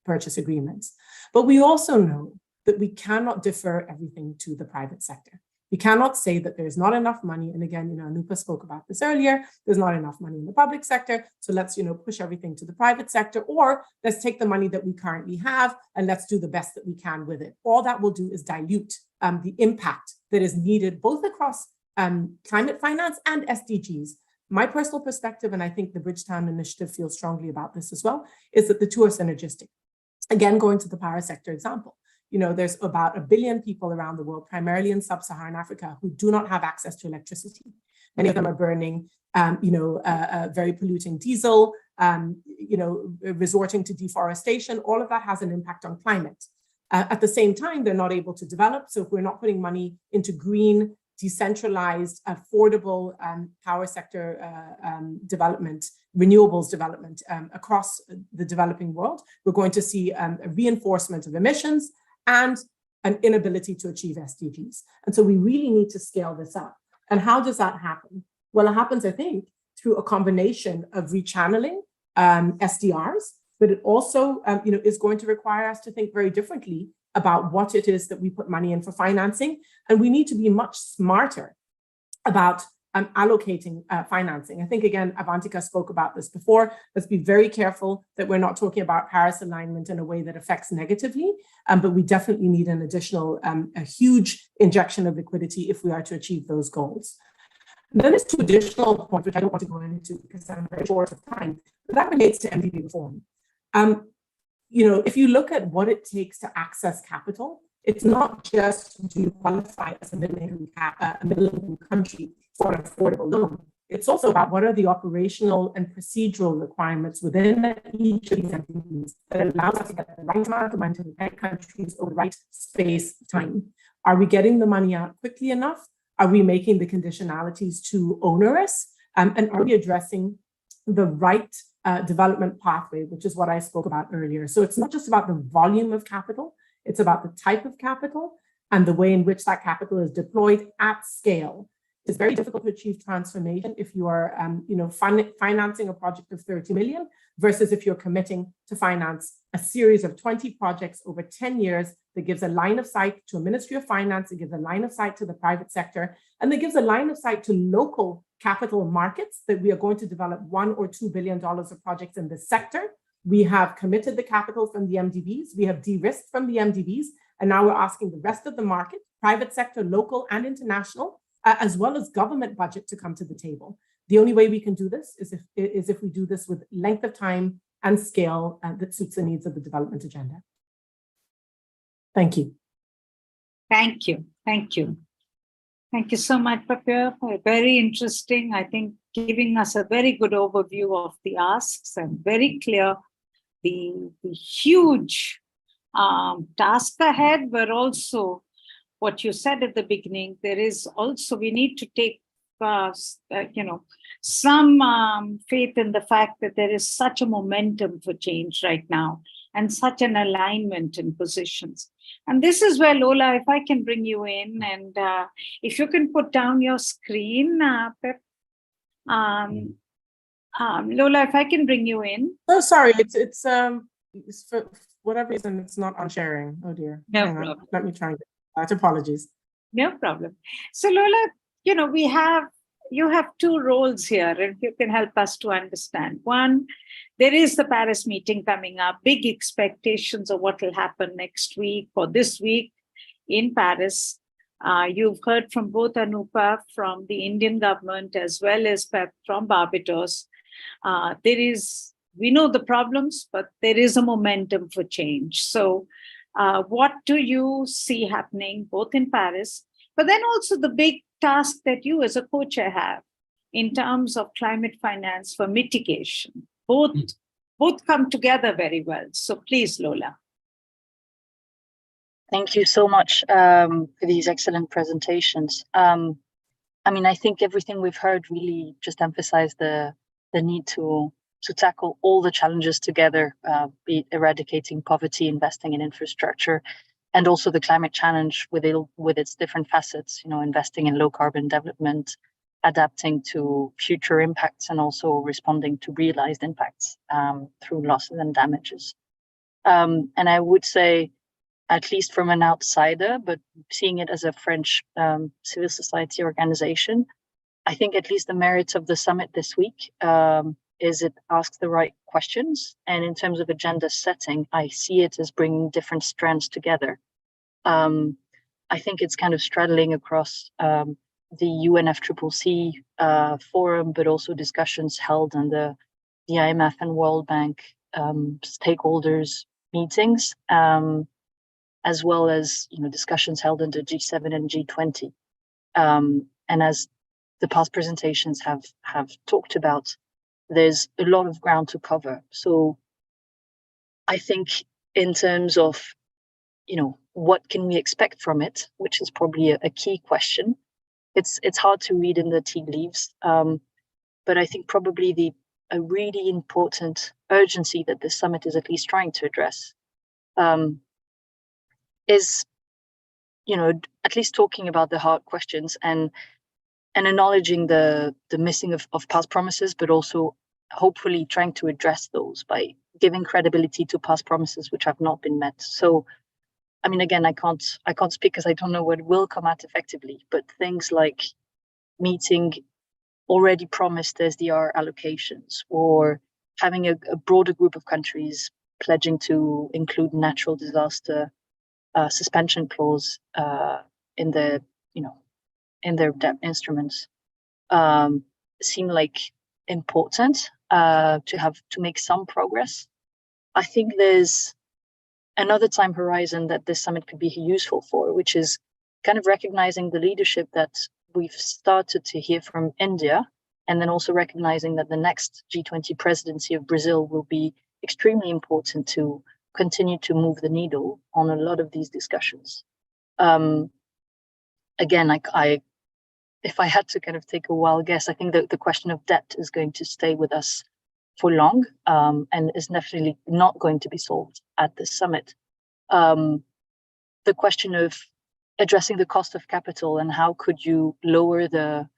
purchase agreements. But we also know that we cannot defer everything to the private sector. We cannot say that there's not enough money. And again, Anupa spoke about this earlier. There's not enough money in the public sector. So let's, push everything to the private sector, or let's take the money that we currently have and let's do the best that we can with it. All that will do is dilute the impact that is needed both across climate finance and SDGs. My personal perspective, and I think the Bridgetown Initiative feels strongly about this as well, is that the two are synergistic. Again, going to the power sector example, there's about 1 billion people around the world, primarily in sub-Saharan Africa, who do not have access to electricity. Many of them are burning, very polluting diesel, resorting to deforestation. All of that has an impact on climate. At the same time, they're not able to develop. So if we're not putting money into green, decentralized, affordable power sector development, renewables development across the developing world, we're going to see a reinforcement of emissions and an inability to achieve SDGs. And so we really need to scale this up. And how does that happen? Well, it happens, I think, through a combination of rechanneling SDRs, but it also is going to require us to think very differently about what it is that we put money in for financing. And we need to be much smarter about allocating financing. I think, again, Avantika spoke about this before. Let's be very careful that we're not talking about Paris alignment in a way that affects negatively, but we definitely need an additional, a huge injection of liquidity if we are to achieve those goals. And then there's two additional points, which I don't want to go into because I'm very short of time, but that relates to MDB reform. If you look at what it takes to access capital, it's not just do you qualify as a middle-income country for an affordable loan. It's also about what are the operational and procedural requirements within each of these entities that allows us to get the right amount of money to the right countries over the right space of time. Are we getting the money out quickly enough? Are we making the conditionalities too onerous? And are we addressing the right development pathway, which is what I spoke about earlier? So it's not just about the volume of capital, it's about the type of capital and the way in which that capital is deployed at scale. It's very difficult to achieve transformation if you are, financing a project of 30 million versus if you're committing to finance a series of 20 projects over 10 years that gives a line of sight to a Ministry of Finance, it gives a line of sight to the private sector, and that gives a line of sight to local capital markets that we are going to develop $1 or $2 billion of projects in this sector. We have committed the capital from the MDBs, we have de-risked from the MDBs, and now we're asking the rest of the market, private sector, local and international, as well as government budget to come to the table. The only way we can do this is if we do this with length of time and scale that suits the needs of the development agenda. Thank you. Thank you. Thank you. Thank you so much, Papir. Very interesting. I think giving us a very good overview of the asks and very clear the huge task ahead, but also what you said at the beginning, there is also, we need to take, some faith in the fact that there is such a momentum for change right now and such an alignment in positions. And this is where, Lola, if I can bring you in, and if you can put down your screen, Pep. Lola, if I can bring you in. Oh, sorry, it's for whatever reason, it's not on sharing. Oh dear. No problem. Let me try. Apologies. No problem. So Lola, you have two roles here, and you can help us to understand. One, there is the Paris meeting coming up, big expectations of what will happen next week or this week in Paris. You've heard from both Anupa from the Indian government as well as Pep from Barbados. We know the problems, but there is a momentum for change. So what do you see happening both in Paris, but then also the big task that you as a co-chair have in terms of climate finance for mitigation? Both come together very well. So please, Lola. Thank you so much for these excellent presentations. I think everything we've heard really just emphasized the need to tackle all the challenges together, be it eradicating poverty, investing in infrastructure, and also the climate challenge with its different facets, investing in low carbon development, adapting to future impacts, and also responding to realized impacts through losses and damages. And I would say, at least from an outsider, but seeing it as a French civil society organization, I think at least the merits of the summit this week is it asks the right questions. And in terms of agenda setting, I see it as bringing different strands together. I think it's kind of straddling across the UNFCCC forum, but also discussions held in the IMF and World Bank stakeholders meetings, as well as discussions held in the G7 and G20. And as the past presentations have talked about, there's a lot of ground to cover. So I think in terms of, what can we expect from it, which is probably a key question. It's hard to read in the tea leaves, but I think probably a really important urgency that this summit is at least trying to address is, at least talking about the hard questions and acknowledging the missing of past promises, but also hopefully trying to address those by giving credibility to past promises which have not been met. So, again, I can't speak because I don't know what will come out effectively, but things like meeting already promised SDR allocations, or having a broader group of countries pledging to include natural disaster suspension clause in their debt instruments seem like important to make some progress. I think there's another time horizon that this summit could be useful for, which is kind of recognizing the leadership that we've started to hear from India, and then also recognizing that the next G20 presidency of Brazil will be extremely important to continue to move the needle on a lot of these discussions. Again, if I had to kind of take a wild guess, I think that the question of debt is going to stay with us for long, and is definitely not going to be solved at this summit. The question of addressing the cost of capital and how could you lower the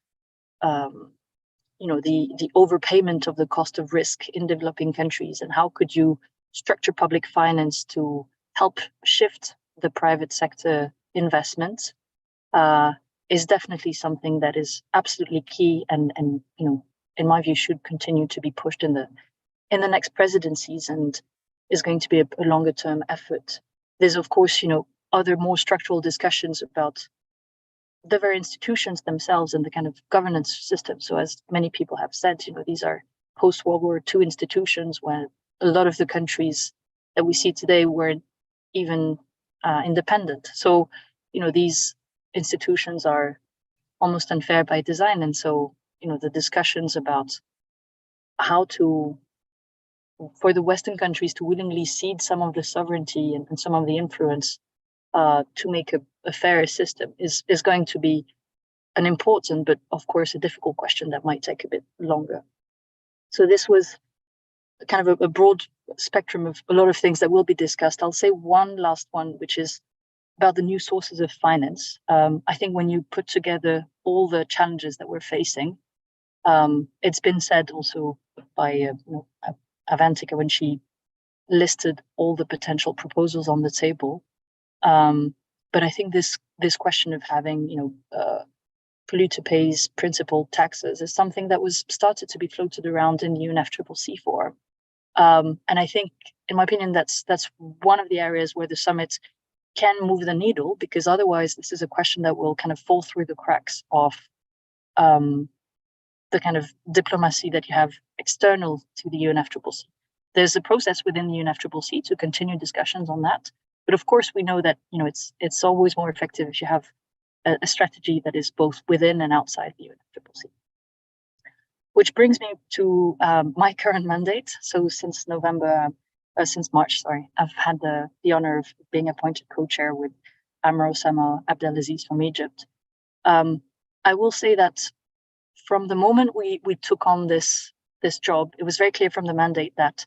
the overpayment of the cost of risk in developing countries, and how could you structure public finance to help shift the private sector investment, is definitely something that is absolutely key, and in my view, should continue to be pushed in the next presidencies, and is going to be a longer term effort. There's, of course, other more structural discussions about the very institutions themselves and the kind of governance system. So as many people have said, these are post-World War II institutions, where a lot of the countries that we see today weren't even independent. So, these institutions are almost unfair by design. And so, the discussions about how for the Western countries to willingly cede some of the sovereignty and some of the influence to make a fairer system is going to be an important, but of course a difficult question that might take a bit longer. So this was kind of a broad spectrum of a lot of things that will be discussed. I'll say one last one, which is about the new sources of finance. I think when you put together all the challenges that we're facing, it's been said also by Avantika when she listed all the potential proposals on the table. But I think this question of having, polluter pays principal taxes is something that was started to be floated around in the UNFCCC forum. And I think, in my opinion, that's one of the areas where the summit can move the needle, because otherwise this is a question that will kind of fall through the cracks of the kind of diplomacy that you have external to the UNFCCC. There's a process within the UNFCCC to continue discussions on that. But of course, we know that it's always more effective if you have a strategy that is both within and outside the UNFCCC. Which brings me to my current mandate. So since March, I've had the honor of being appointed co-chair with Amr Osama Abdelaziz from Egypt. I will say that from the moment we took on this job, it was very clear from the mandate that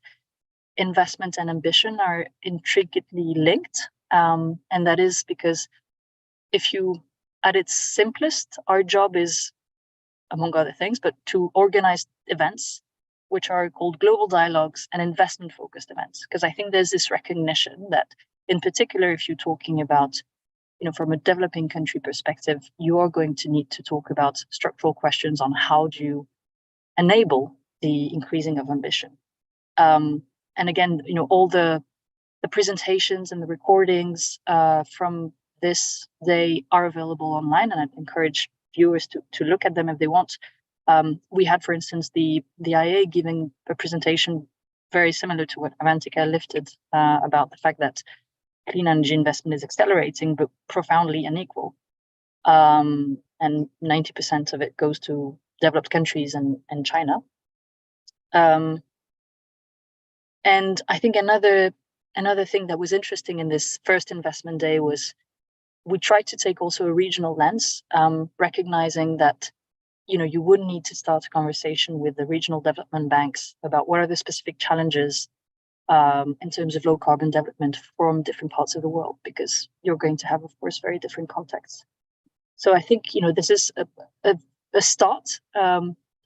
investment and ambition are intricately linked. And that is because at its simplest, our job is, among other things, but to organize events, which are called global dialogues and investment-focused events. Because I think there's this recognition that, in particular, if you're talking about, from a developing country perspective, you are going to need to talk about structural questions on how do you enable the increasing of ambition. And again, all the presentations and the recordings from this day are available online, and I'd encourage viewers to look at them if they want. We had, for instance, the IA giving a presentation very similar to what Avantika lifted about the fact that clean energy investment is accelerating, but profoundly unequal. And 90% of it goes to developed countries and China. And I think another thing that was interesting in this first investment day was we tried to take also a regional lens, recognizing that you would need to start a conversation with the regional development banks about what are the specific challenges in terms of low carbon development from different parts of the world, because you're going to have, of course, very different contexts. So I think this is a start,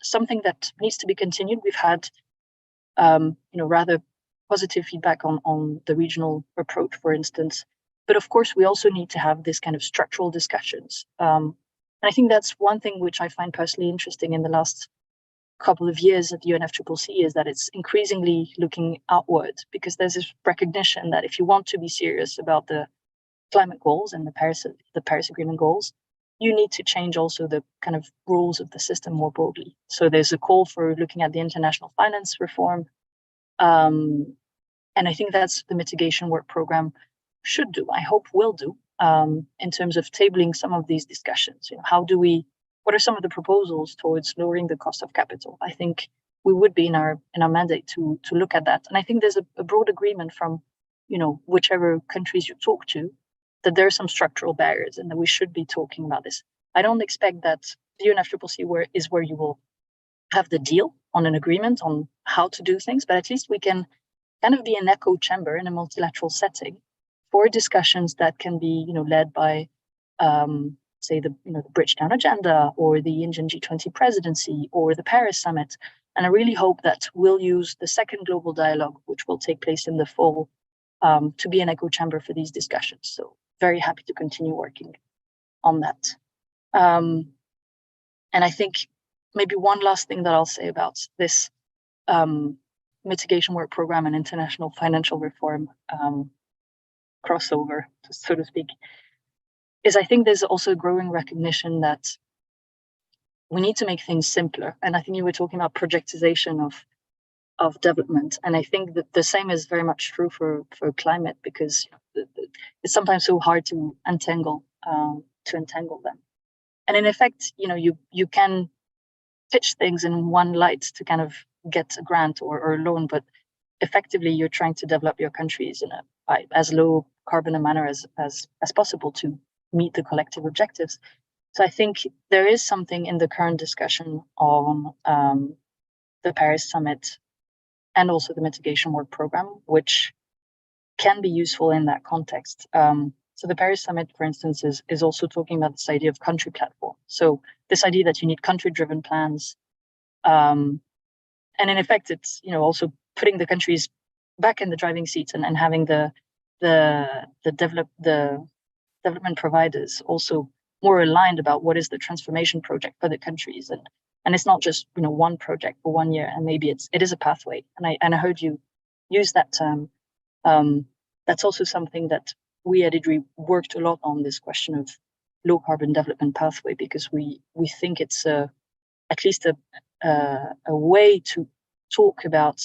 something that needs to be continued. We've had rather positive feedback on the regional approach, for instance. But of course, we also need to have this kind of structural discussions. And I think that's one thing which I find personally interesting in the last couple of years at the UNFCCC, is that it's increasingly looking outward, because there's this recognition that if you want to be serious about the climate goals and the Paris Agreement goals, you need to change also the kind of rules of the system more broadly. So there's a call for looking at the international finance reform. And I think that's the mitigation work program should do, I hope will do, in terms of tabling some of these discussions. What are some of the proposals towards lowering the cost of capital? I think we would be in our mandate to look at that. And I think there's a broad agreement from, whichever countries you talk to, that there are some structural barriers and that we should be talking about this. I don't expect that the UNFCCC is where you will have the deal on an agreement on how to do things, but at least we can kind of be an echo chamber in a multilateral setting for discussions that can be, led by say the Bridgetown Agenda or the Indian G20 Presidency or the Paris Summit. And I really hope that we'll use the second global dialogue, which will take place in the fall, to be an echo chamber for these discussions. So very happy to continue working on that. And I think maybe one last thing that I'll say about this mitigation work program and international financial reform crossover, so to speak, is I think there's also a growing recognition that we need to make things simpler. And I think you were talking about projectization of development. And I think that the same is very much true for climate, because it's sometimes so hard to untangle them. And in effect, you can pitch things in one light to kind of get a grant or a loan, but effectively you're trying to develop your countries in as low carbon a manner as possible to meet the collective objectives. So I think there is something in the current discussion on the Paris Summit and also the mitigation work program, which can be useful in that context. So the Paris Summit, for instance, is also talking about this idea of country platform. So this idea that you need country-driven plans, and in effect, it's also putting the countries back in the driving seat and having the development providers also more aligned about what is the transformation project for the countries, and it's not just one project for 1 year, and maybe it is a pathway. And I heard you use that term. That's also something that we at IDRI worked a lot on, this question of low carbon development pathway, because we think it's at least a way to talk about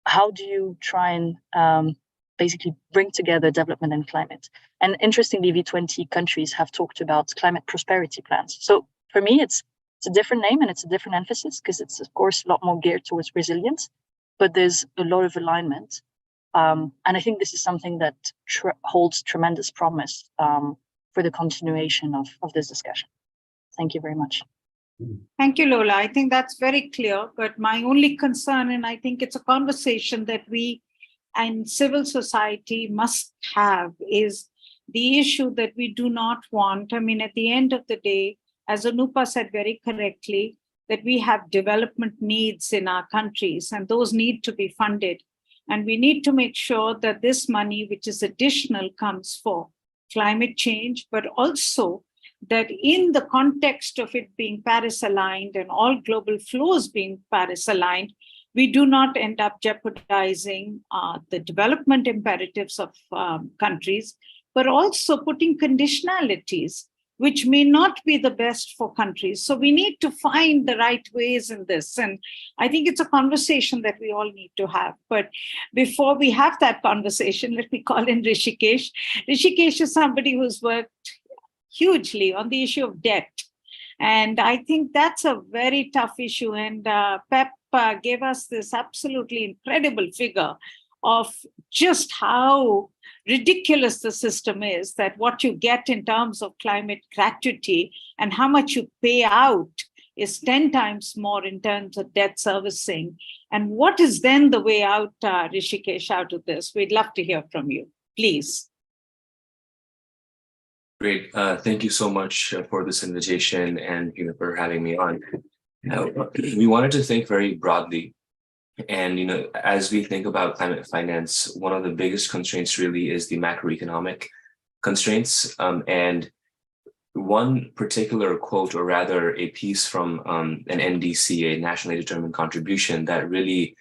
how do you try and basically bring together development and climate. And interestingly, V20 countries have talked about climate prosperity plans. So for me, it's a different name and it's a different emphasis, because it's of course a lot more geared towards resilience, but there's a lot of alignment. And I think this is something that holds tremendous promise for the continuation of this discussion. Thank you very much. Thank you, Lola. I think that's very clear, but my only concern, and I think it's a conversation that we and civil society must have, is the issue that we do not want. I mean, at the end of the day, as Anupa said very correctly, that we have development needs in our countries, and those need to be funded. And we need to make sure that this money, which is additional, comes for climate change, but also that in the context of it being Paris aligned and all global flows being Paris aligned, we do not end up jeopardizing the development imperatives of countries, but also putting conditionalities which may not be the best for countries. So we need to find the right ways in this. And I think it's a conversation that we all need to have. But before we have that conversation, let me call in Rishikesh. Rishikesh is somebody who's worked hugely on the issue of debt. And I think that's a very tough issue. And Pep gave us this absolutely incredible figure of just how ridiculous the system is, that what you get in terms of climate gratuity and how much you pay out is 10 times more in terms of debt servicing. And what is then the way out, Rishikesh, out of this? We'd love to hear from you, please. Great. Thank you so much for this invitation and for having me on. We wanted to think very broadly. And, as we think about climate finance, one of the biggest constraints really is the macroeconomic constraints. And one particular quote, or rather a piece from an NDC, a nationally determined contribution, that really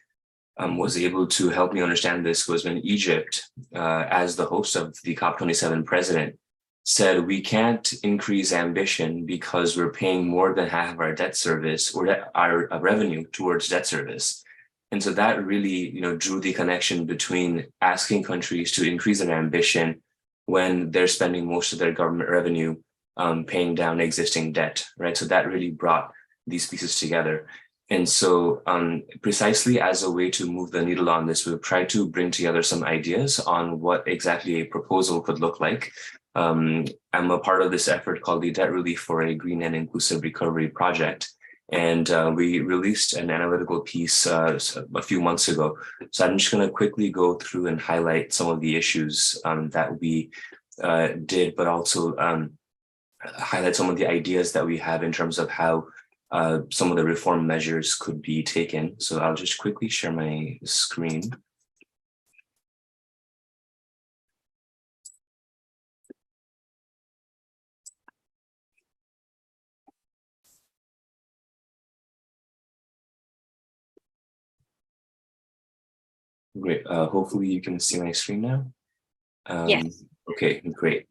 was able to help me understand this was when Egypt, as the host of the COP27 president, said we can't increase ambition because we're paying more than half of our debt service or our revenue towards debt service. And so that really, drew the connection between asking countries to increase their ambition when they're spending most of their government revenue paying down existing debt, right? So that really brought these pieces together. And so precisely as a way to move the needle on this, we've tried to bring together some ideas on what exactly a proposal could look like. I'm a part of this effort called the Debt Relief for a Green and Inclusive Recovery Project. And we released an analytical piece a few months ago. So I'm just going to quickly go through and highlight some of the issues that we did, but also highlight some of the ideas that we have in terms of how some of the reform measures could be taken. So I'll just quickly share my screen. Great. Hopefully you can see my screen now. Yes. Okay, great.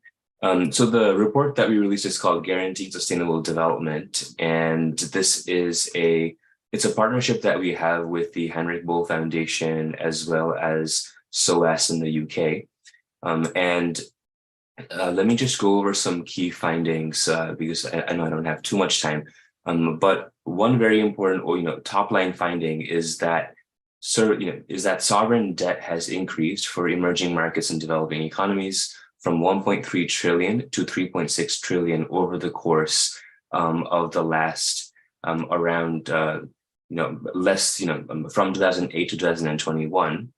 So the report that we released is called Guaranteed Sustainable Development, and this is it's a partnership that we have with the Heinrich Böll Foundation as well as SOAS in the UK. Let me just go over some key findings because I know I don't have too much time. But one very important, top line finding is that sovereign debt has increased for emerging markets and developing economies from 1.3 trillion to 3.6 trillion over the course of the last from 2008 to 2021.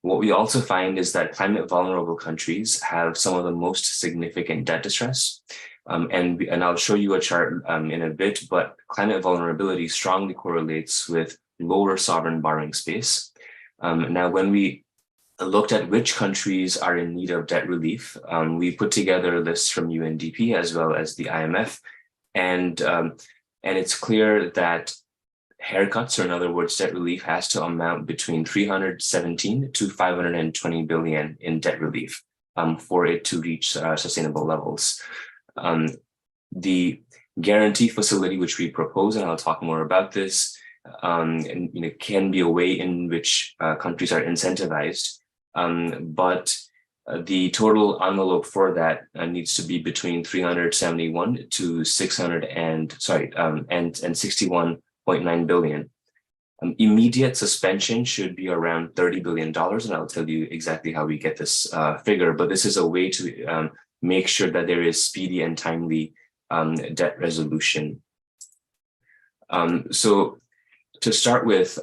What we also find is that climate vulnerable countries have some of the most significant debt distress. And I'll show you a chart in a bit, but climate vulnerability strongly correlates with lower sovereign borrowing space. Now, when we looked at which countries are in need of debt relief, we put together lists from UNDP as well as the IMF, and it's clear that haircuts, or in other words, debt relief, has to amount between 317 to 520 billion in debt relief for it to reach sustainable levels. The guarantee facility, which we propose, and I'll talk more about this, can be a way in which countries are incentivized, but the total envelope for that needs to be between 371 to 61.9 billion. Immediate suspension should be around $30 billion, and I'll tell you exactly how we get this figure, but this is a way to make sure that there is speedy and timely debt resolution. So to start with,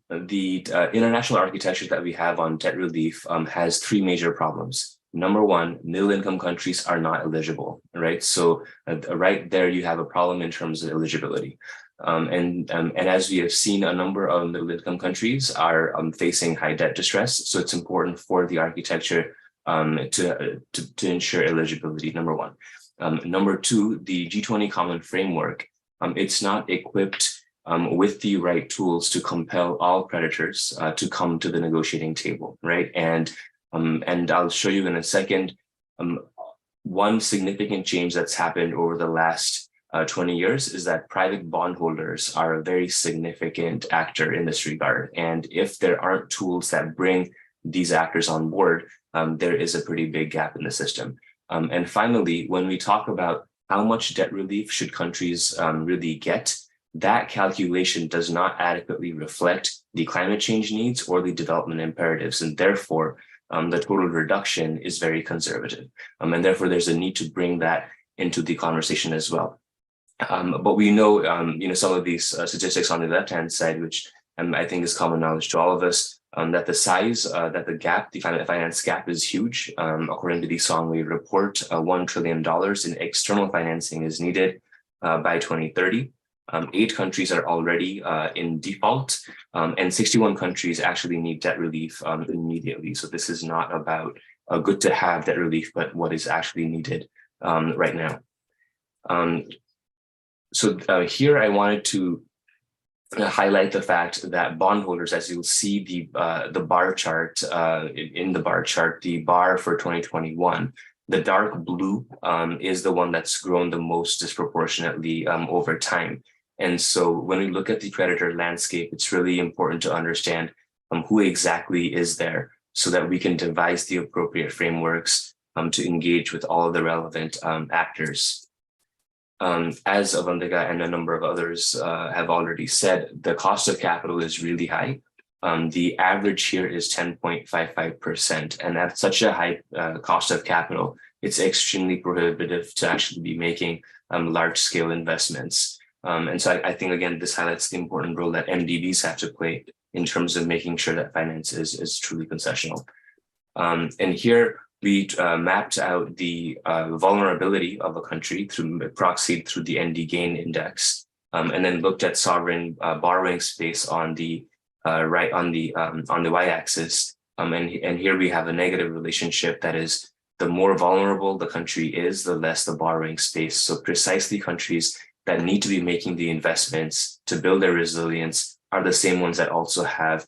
the international architecture that we have on debt relief has three major problems. Number one, middle-income countries are not eligible, right? So right there, you have a problem in terms of eligibility. And as we have seen, a number of middle-income countries are facing high debt distress. So it's important for the architecture to ensure eligibility, number one. Number two, the G20 Common Framework, it's not equipped with the right tools to compel all creditors to come to the negotiating table, right? And I'll show you in a second, one significant change that's happened over the last 20 years is that private bondholders are a very significant actor in this regard. And if there aren't tools that bring these actors on board, there is a pretty big gap in the system. And finally, when we talk about how much debt relief should countries really get, that calculation does not adequately reflect the climate change needs or the development imperatives. And therefore, the total reduction is very conservative. And therefore, there's a need to bring that into the conversation as well. But we know, some of these statistics on the left-hand side, which I think is common knowledge to all of us, that the size, that the gap, the climate finance gap is huge. According to the Songway report, $1 trillion in external financing is needed by 2030. 8 countries are already in default, and 61 countries actually need debt relief immediately. So this is not about good to have debt relief, but what is actually needed right now. So here I wanted to highlight the fact that bondholders, as you'll see the bar chart, in the bar chart, the bar for 2021, the dark blue is the one that's grown the most disproportionately over time. And so when we look at the creditor landscape, it's really important to understand who exactly is there so that we can devise the appropriate frameworks to engage with all of the relevant actors. As Avantika and a number of others have already said, the cost of capital is really high. The average here is 10.55%. And at such a high cost of capital, it's extremely prohibitive to actually be making large scale investments. And so I think, again, this highlights the important role that MDBs have to play in terms of making sure that finance is truly concessional. And here, we mapped out the vulnerability of a country proxied through the ND gain index, and then looked at sovereign borrowing space on the on the y-axis. And here we have a negative relationship, that is, the more vulnerable the country is, the less the borrowing space. So precisely countries that need to be making the investments to build their resilience are the same ones that also have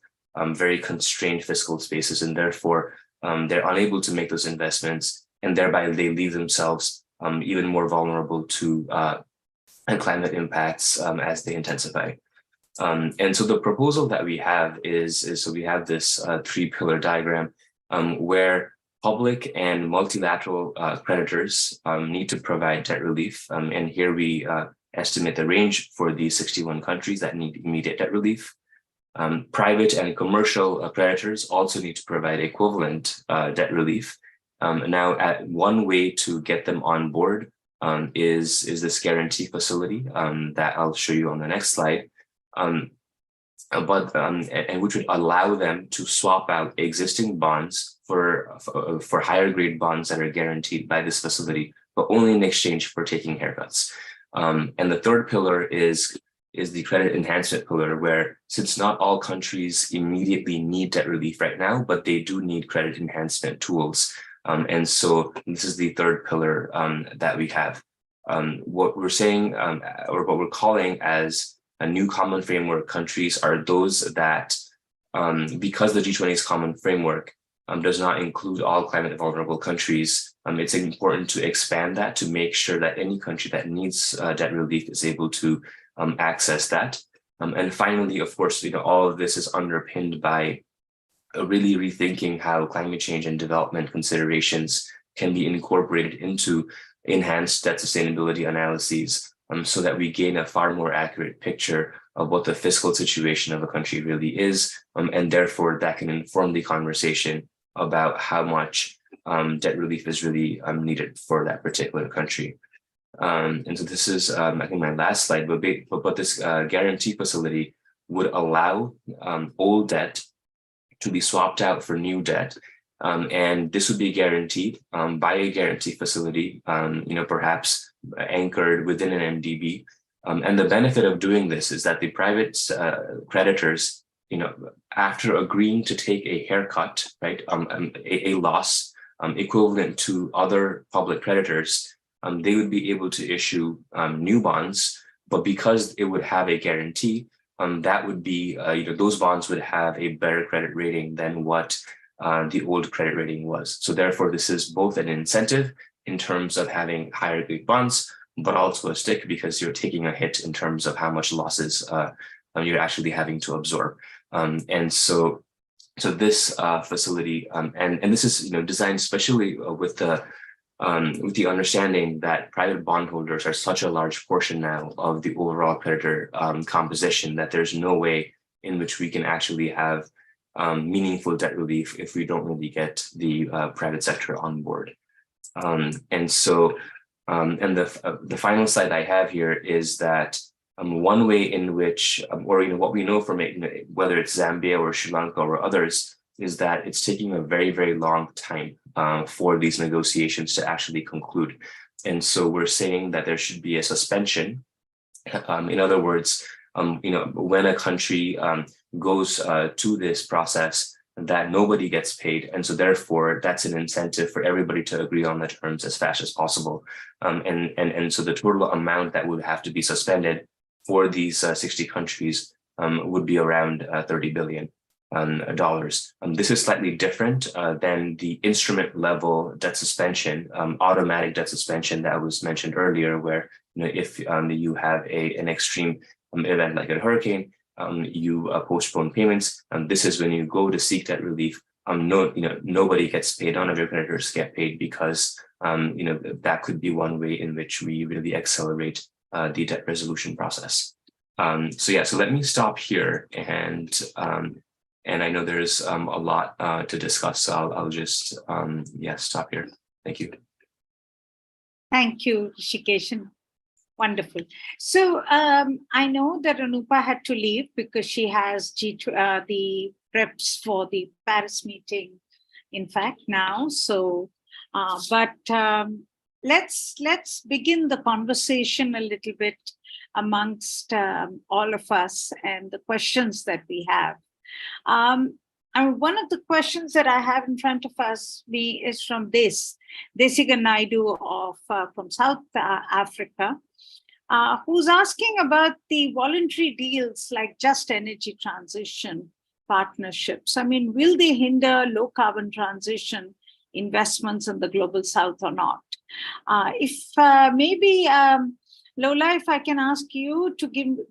very constrained fiscal spaces, and therefore they're unable to make those investments, and thereby they leave themselves even more vulnerable to climate impacts as they intensify. And so the proposal that we have is so we have this three-pillar diagram where public and multilateral creditors need to provide debt relief. And here we estimate the range for the 61 countries that need immediate debt relief. Private and commercial creditors also need to provide equivalent debt relief. Now, one way to get them on board is this guarantee facility that I'll show you on the next slide. And which would allow them to swap out existing bonds for higher grade bonds that are guaranteed by this facility, but only in exchange for taking haircuts. And the third pillar is the credit enhancement pillar, where since not all countries immediately need debt relief right now, but they do need credit enhancement tools. And so this is the third pillar that we have. What we're saying, or what we're calling as a new common framework countries, are those that, because the G20's common framework does not include all climate vulnerable countries, it's important to expand that to make sure that any country that needs debt relief is able to access that. And finally, of course, all of this is underpinned by really rethinking how climate change and development considerations can be incorporated into enhanced debt sustainability analyses, so that we gain a far more accurate picture of what the fiscal situation of a country really is, and therefore that can inform the conversation about how much debt relief is really needed for that particular country. And so this is, I think, my last slide, but this guarantee facility would allow old debt to be swapped out for new debt. And this would be guaranteed by a guarantee facility, perhaps anchored within an MDB. And the benefit of doing this is that the private creditors, after agreeing to take a haircut, right, a loss equivalent to other public creditors, they would be able to issue new bonds. But because it would have a guarantee, that would be, those bonds would have a better credit rating than what the old credit rating was. So therefore, this is both an incentive in terms of having higher grade bonds, but also a stick because you're taking a hit in terms of how much losses you're actually having to absorb. And so this facility, and this is designed especially with the understanding that private bondholders are such a large portion now of the overall creditor composition that there's no way in which we can actually have meaningful debt relief if we don't really get the private sector on board. And so, and the final slide I have here is that one way in which, or what we know from it, whether it's Zambia or Sri Lanka or others, is that it's taking a very, very long time for these negotiations to actually conclude. And so we're saying that there should be a suspension. In other words, when a country goes to this process, that nobody gets paid. And so therefore, that's an incentive for everybody to agree on the terms as fast as possible. And so the total amount that would have to be suspended for these 60 countries would be around $30 billion. This is slightly different than the instrument level debt suspension, automatic debt suspension that was mentioned earlier, where if you have an extreme event like a hurricane, you postpone payments, and this is when you go to seek debt relief. Nobody gets paid, none of your creditors get paid, because that could be one way in which we really accelerate the debt resolution process. So let me stop here, and I know there's a lot to discuss, so I'll just stop here. Thank you. Thank you, Rishikesh. Wonderful. So I know that Anupa had to leave because she has the preps for the Paris meeting, in fact, now. So Let's begin the conversation a little bit amongst all of us and the questions that we have. And one of the questions that I have in front of me is from Desika Naidu from South Africa, who's asking about the voluntary deals like Just Energy Transition partnerships. I mean, will they hinder low carbon transition investments in the global South or not? Lola, if I can ask you to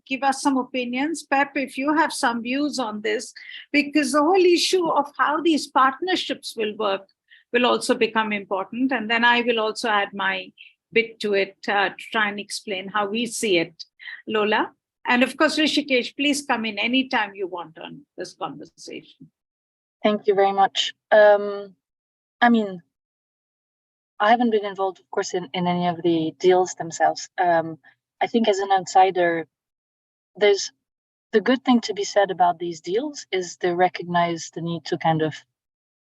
give us some opinions, Pep, if you have some views on this, because the whole issue of how these partnerships will work will also become important. And then I will also add my bit to it to try and explain how we see it. Lola? And of course, Rishikesh, please come in anytime you want on this conversation. Thank you very much. I mean, I haven't been involved, of course, in any of the deals themselves. I think as an outsider, there's the good thing to be said about these deals is they recognize the need to kind of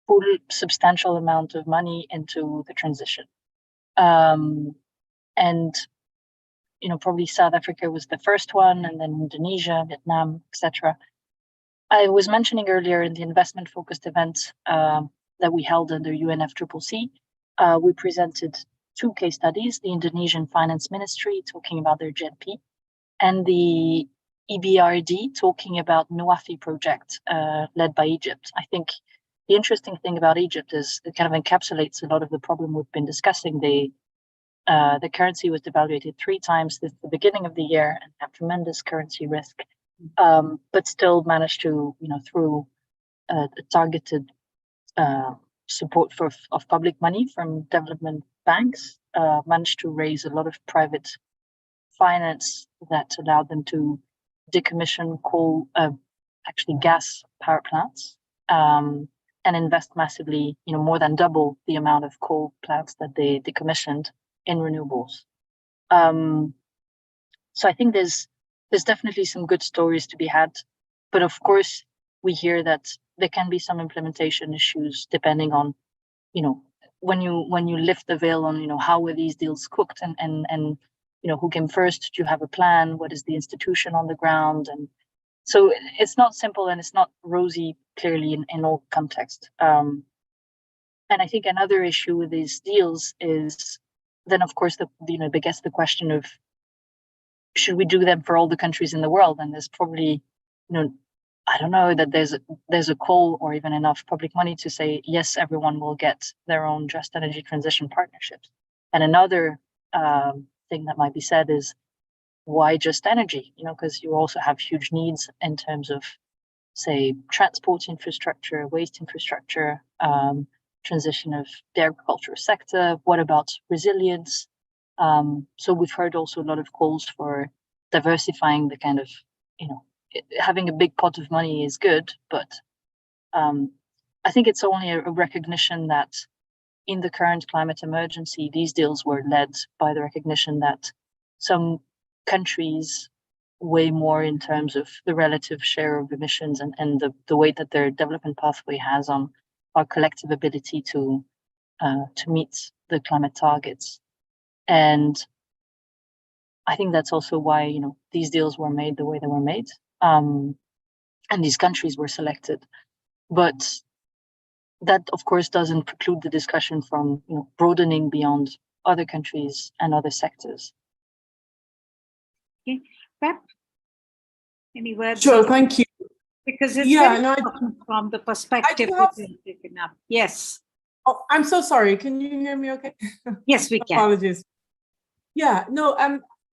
put a substantial amount of money into the transition. And, you know, probably South Africa was the first one, and then Indonesia, Vietnam, etc. I was mentioning earlier in the investment-focused event that we held under UNFCCC, we presented 2 case studies, the Indonesian Finance Ministry talking about their GNP, and the EBRD talking about NOAFI project led by Egypt. I think the interesting thing about Egypt is it kind of encapsulates a lot of the problem we've been discussing. The currency was devaluated 3 times since the beginning of the year and have tremendous currency risk, but still managed to, you know, through a targeted support of public money from development banks, managed to raise a lot of private finance that allowed them to decommission gas power plants, and invest massively, you know, more than double the amount of coal plants that they decommissioned in renewables. So I think there's definitely some good stories to be had, but of course we hear that there can be some implementation issues depending on, you know, when you lift the veil on, you know, how were these deals cooked and you know, who came first? Do you have a plan? What is the institution on the ground? And so it's not simple and it's not rosy, clearly, in all context. And I think another issue with these deals is then, of course, the question of should we do them for all the countries in the world? And there's probably, you know, I don't know that there's a call or even enough public money to say, yes, everyone will get their own just energy transition partnerships. And another thing that might be said is, why just energy? You know, because you also have huge needs in terms of, say, transport infrastructure, waste infrastructure, transition of the agricultural sector. What about resilience? So we've heard also a lot of calls for diversifying the kind of, you know, having a big pot of money is good, but I think it's only a recognition that in the current climate emergency, these deals were led by the recognition that some countries weigh more in terms of the relative share of emissions and the weight that their development pathway has on our collective ability to meet the climate targets. And I think that's also why, you know, these deals were made the way they were made. And these countries were selected, but that, of course, doesn't preclude the discussion from, you know, broadening beyond other countries and other sectors. Okay, Pep, any words? Sure, thank you. Because it's very important from the perspective that you've taken up. Yes. Oh, I'm so sorry. Can you hear me okay? Yes, we can. Apologies. Yeah, no,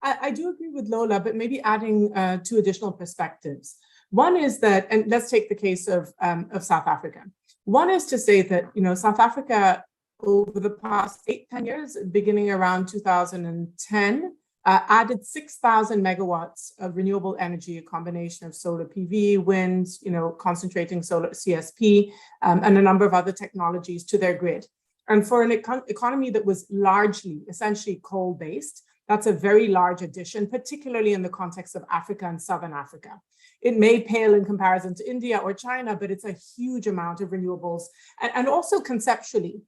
I do agree with Lola, but maybe adding 2 additional perspectives. One is that, and let's take the case of South Africa. One is to say that, you know, South Africa over the past 8-10 years, beginning around 2010, added 6,000 megawatts of renewable energy, a combination of solar PV, wind, you know, concentrating solar CSP, and a number of other technologies to their grid. And for an economy that was largely, essentially coal-based, that's a very large addition, particularly in the context of Africa and Southern Africa. It may pale in comparison to India or China, but it's a huge amount of renewables. And also conceptually,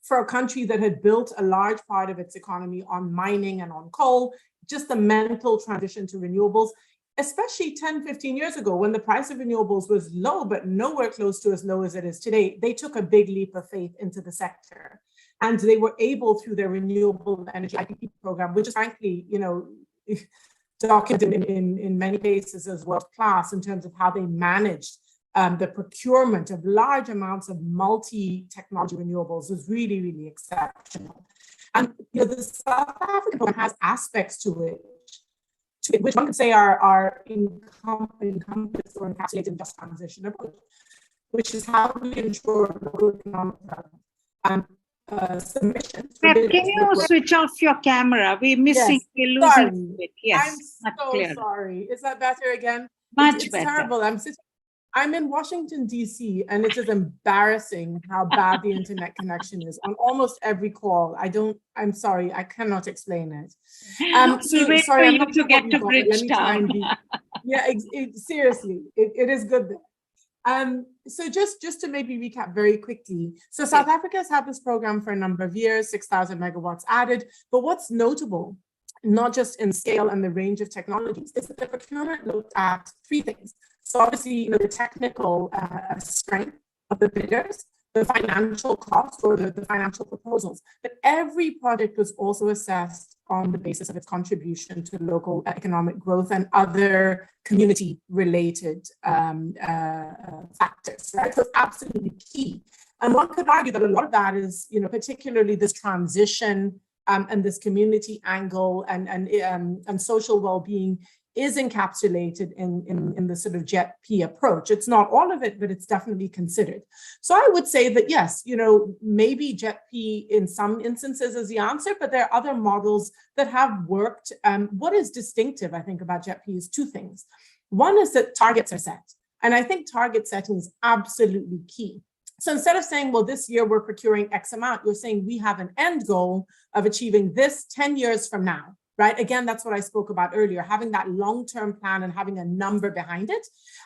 for a country that had built a large part of its economy on mining and on coal, just the mental transition to renewables, especially 10, 15 years ago when the price of renewables was low, but nowhere close to as low as it is today, they took a big leap of faith into the sector. And they were able, through their renewable energy IPP program, which is frankly, documented in many cases as world-class in terms of how they managed the procurement of large amounts of multi-technology renewables, was really, really exceptional. And the South African program has aspects to it which one could say are encompassed or encapsulated in just transition approach, which is how we ensure local economic submissions. Can you switch off your camera? We're missing, yes. we're losing it. Yes, I'm so sorry. Is that better again? Much it's better. Terrible. I'm in Washington, D.C., and it is embarrassing how bad the internet connection is on almost every call. I'm sorry, I cannot explain it. So wait for you to get to Bridgetown. Seriously, it is good. So just to maybe recap very quickly. So South Africa has had this program for a number of years, 6,000 megawatts added. But what's notable, not just in scale and the range of technologies, is that the procurement looked at three things. So obviously, the technical strength of the bidders, the financial cost or the financial proposals, but every project was also assessed on the basis of its contribution to local economic growth and other community-related factors, right? So it's absolutely key. And one could argue that a lot of that is, particularly this transition and this community angle and social well-being is encapsulated in the sort of JET-P approach. It's not all of it, but it's definitely considered. So I would say that yes, maybe JET-P in some instances is the answer, but there are other models that have worked. What is distinctive, I think, about JET-P is two things. One is that targets are set. And I think target setting is absolutely key. So instead of saying, well, this year we're procuring X amount, you're saying we have an end goal of achieving this 10 years from now. Right? Again, that's what I spoke about earlier, having that long-term plan and having a number behind it.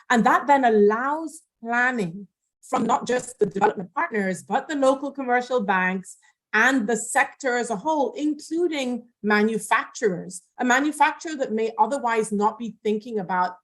And that then allows planning from not just the development partners, but the local commercial banks and the sector as a whole, including manufacturers. A manufacturer that may otherwise not be thinking about,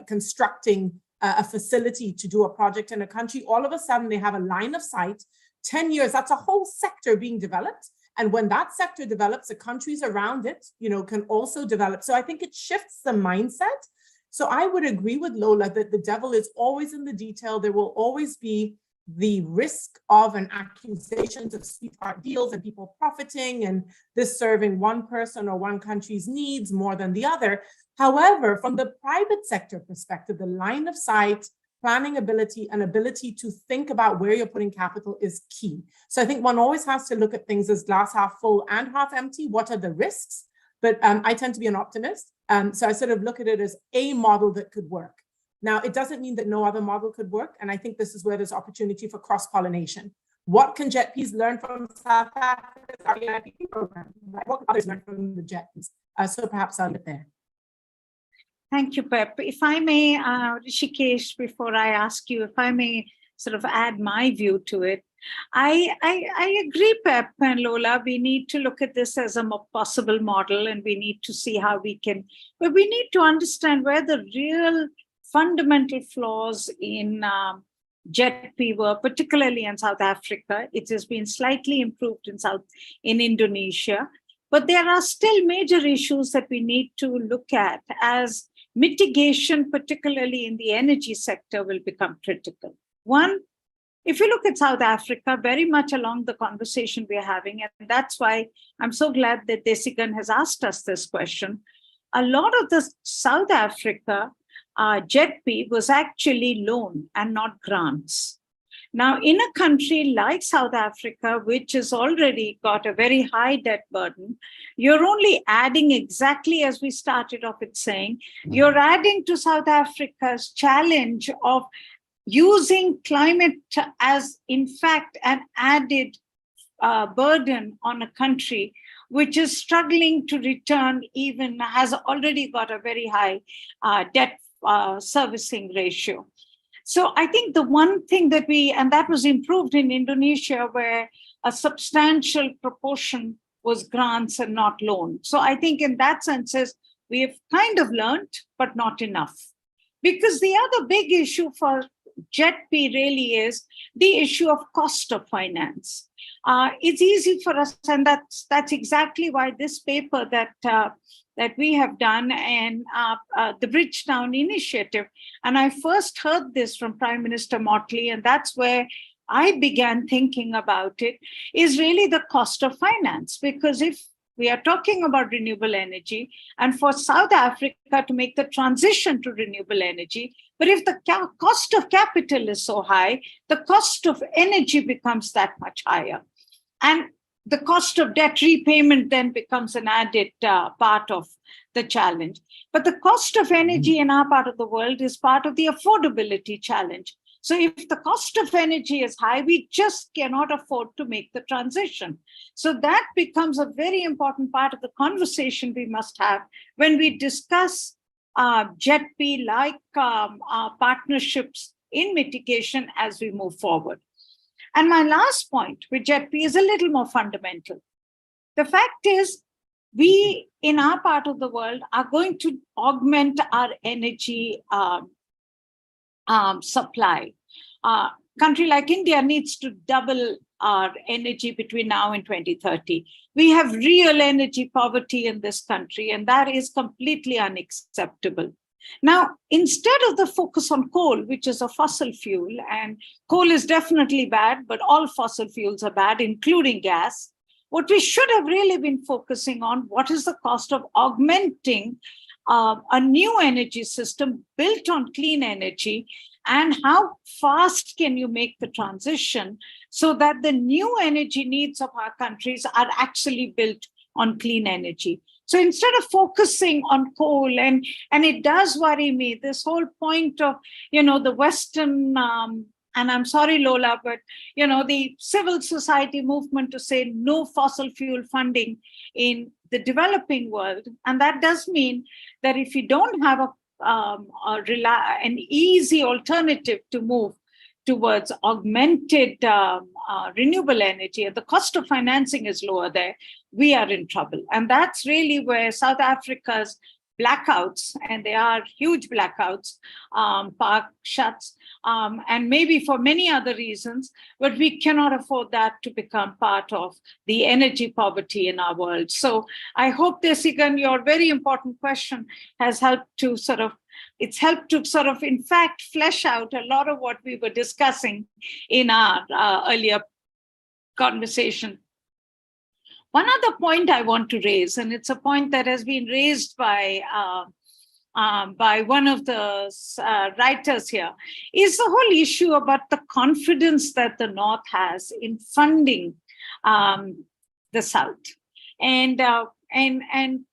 constructing a facility to do a project in a country, all of a sudden they have a line of sight, 10 years, that's a whole sector being developed. And when that sector develops, the countries around it, can also develop. So I think it shifts the mindset. So I would agree with Lola that the devil is always in the detail. There will always be the risk of an accusations of sweetheart deals and people profiting and this serving one person or one country's needs more than the other. However, from the private sector perspective, the line of sight, planning ability and ability to think about where you're putting capital is key. So I think one always has to look at things as glass half full and half empty. What are the risks? But I tend to be an optimist. So I sort of look at it as a model that could work. Now, it doesn't mean that no other model could work. And I think this is where there's opportunity for cross-pollination. What can JET-Ps learn from South Africa's REIPP program? Right? What can others learn from the JET-Ps? So perhaps I'll get there. Thank you, Pep. If I may, Rishikesh, before I ask you, if I may sort of add my view to it, I agree, Pep and Lola, we need to look at this as a possible model and we need to see how we can, but we need to understand where the real fundamental flaws in JET-P were, particularly in South Africa. It has been slightly improved in Indonesia, but there are still major issues that we need to look at as mitigation, particularly in the energy sector, will become critical. One, if you look at South Africa, very much along the conversation we're having, and that's why I'm so glad that Desigan has asked us this question, a lot of the South Africa JET-P was actually loan and not grants. Now, in a country like South Africa, which has already got a very high debt burden, you're only adding, exactly as we started off with saying, you're adding to South Africa's challenge of using climate as, in fact, an added burden on a country which is struggling to return, even has already got a very high debt servicing ratio. So I think the one thing that and that was improved in Indonesia, where a substantial proportion was grants and not loans. So I think in that sense, we have kind of learned, but not enough. Because the other big issue for JETP really is the issue of cost of finance. It's easy for us, and that's exactly why this paper that we have done and the Bridgetown Initiative, and I first heard this from Prime Minister Motley, and that's where I began thinking about it, is really the cost of finance. Because if we are talking about renewable energy, and for South Africa to make the transition to renewable energy, but if the cost of capital is so high, the cost of energy becomes that much higher. And the cost of debt repayment then becomes an added part of the challenge. But the cost of energy in our part of the world is part of the affordability challenge. So if the cost of energy is high, we just cannot afford to make the transition. So that becomes a very important part of the conversation we must have when we discuss JETP like partnerships in mitigation as we move forward. And my last point with JETP is a little more fundamental. The fact is, we in our part of the world are going to augment our energy supply. Country like India needs to double our energy between now and 2030. We have real energy poverty in this country, and that is completely unacceptable. Now, instead of the focus on coal, which is a fossil fuel, and coal is definitely bad, but all fossil fuels are bad, including gas, what we should have really been focusing on, what is the cost of augmenting a new energy system built on clean energy, and how fast can you make the transition so that the new energy needs of our countries are actually built on clean energy. So instead of focusing on coal, and it does worry me, this whole point of, the Western, and I'm sorry, Lola, but, the civil society movement to say no fossil fuel funding in the developing world. And that does mean that if you don't have an easy alternative to move towards augmented renewable energy, and the cost of financing is lower there, we are in trouble. And that's really where South Africa's blackouts, and they are huge blackouts, park shuts, and maybe for many other reasons, but we cannot afford that to become part of the energy poverty in our world. So I hope, Desikan, your very important question has helped to in fact, flesh out a lot of what we were discussing in our earlier conversation. One other point I want to raise, and it's a point that has been raised by one of the writers here, is the whole issue about the confidence that the North has in funding the South. And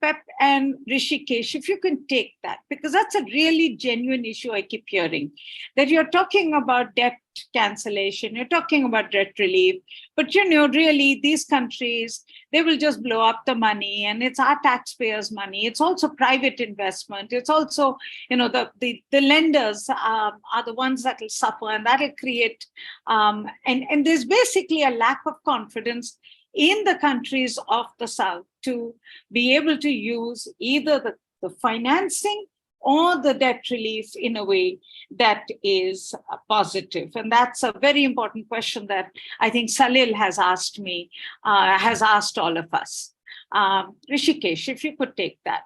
Pep and Rishikesh, if you can take that, because that's a really genuine issue I keep hearing, that you're talking about debt cancellation, you're talking about debt relief, but really these countries, they will just blow up the money, and it's our taxpayers' money. It's also private investment. It's also, the lenders are the ones that will suffer, and that will create, and there's basically a lack of confidence in the countries of the South to be able to use either the financing or the debt relief in a way that is positive. And that's a very important question that I think Salil has asked me, has asked all of us. Rishikesh, if you could take that.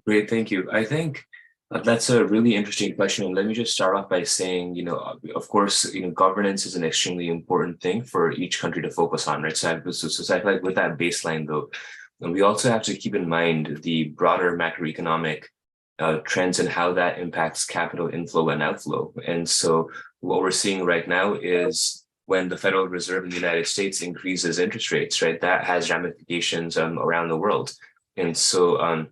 Great, thank you. I think that's a really interesting question. And let me just start off by saying, of course, governance is an extremely important thing for each country to focus on, right? So I feel like with that baseline, though, and we also have to keep in mind the broader macroeconomic trends and how that impacts capital inflow and outflow. And so what we're seeing right now is when the Federal Reserve in the United States increases interest rates, right, that has ramifications around the world. And so,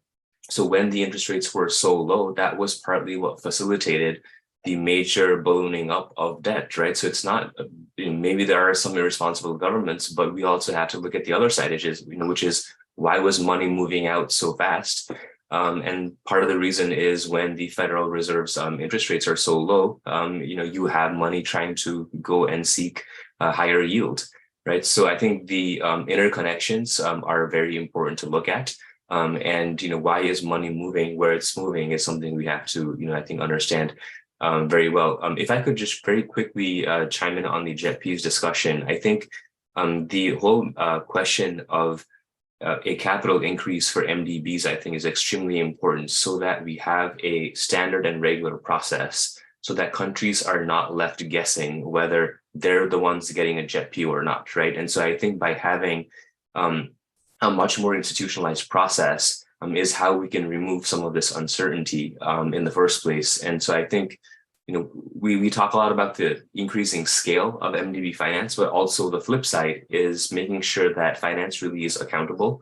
so when the interest rates were so low, that was partly what facilitated the major ballooning up of debt, right? So it's not, maybe there are some irresponsible governments, but we also have to look at the other side, which is why was money moving out so fast? And part of the reason is when the Federal Reserve's interest rates are so low, you have money trying to go and seek a higher yield, right? So I think the interconnections are very important to look at. And why is money moving where it's moving is something we have to, I think, understand very well. If I could just very quickly chime in on the JETP's discussion, I think the whole question of a capital increase for MDBs, I think, is extremely important so that we have a standard and regular process so that countries are not left guessing whether they're the ones getting a JETP or not, right? And so I think by having a much more institutionalized process is how we can remove some of this uncertainty in the first place. And so I think, we talk a lot about the increasing scale of MDB finance, but also the flip side is making sure that finance really is accountable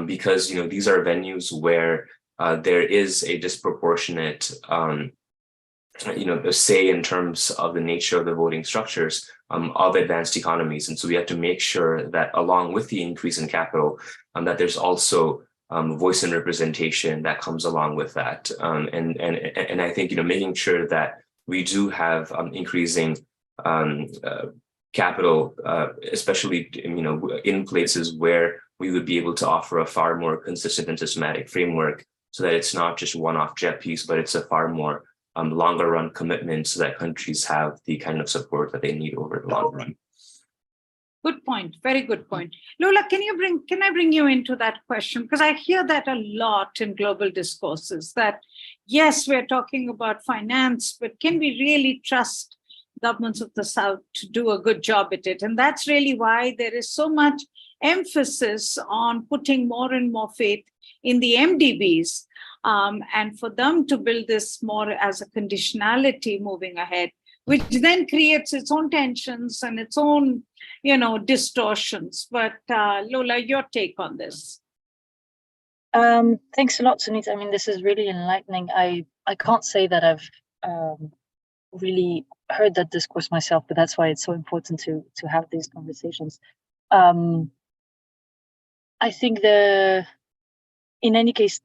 because, these are venues where there is a disproportionate, say in terms of the nature of the voting structures of advanced economies. And so we have to make sure that along with the increase in capital, that there's also voice and representation that comes along with that. And I think, making sure that we do have increasing capital, especially, in places where we would be able to offer a far more consistent and systematic framework so that it's not just one-off JETPs, but it's a far more longer run commitment so that countries have the kind of support that they need over the long run. Good point. Very good point. Lola, can I bring you into that question? Because I hear that a lot in global discourses that, yes, we're talking about finance, but can we really trust governments of the South to do a good job at it? And that's really why there is so much emphasis on putting more and more faith in the MDBs and for them to build this more as a conditionality moving ahead, which then creates its own tensions and its own, distortions. But Lola, your take on this. Thanks a lot, Sunita. I mean, this is really enlightening. I can't say that I've really heard that discourse myself, but that's why it's so important to have these conversations. I think in any case,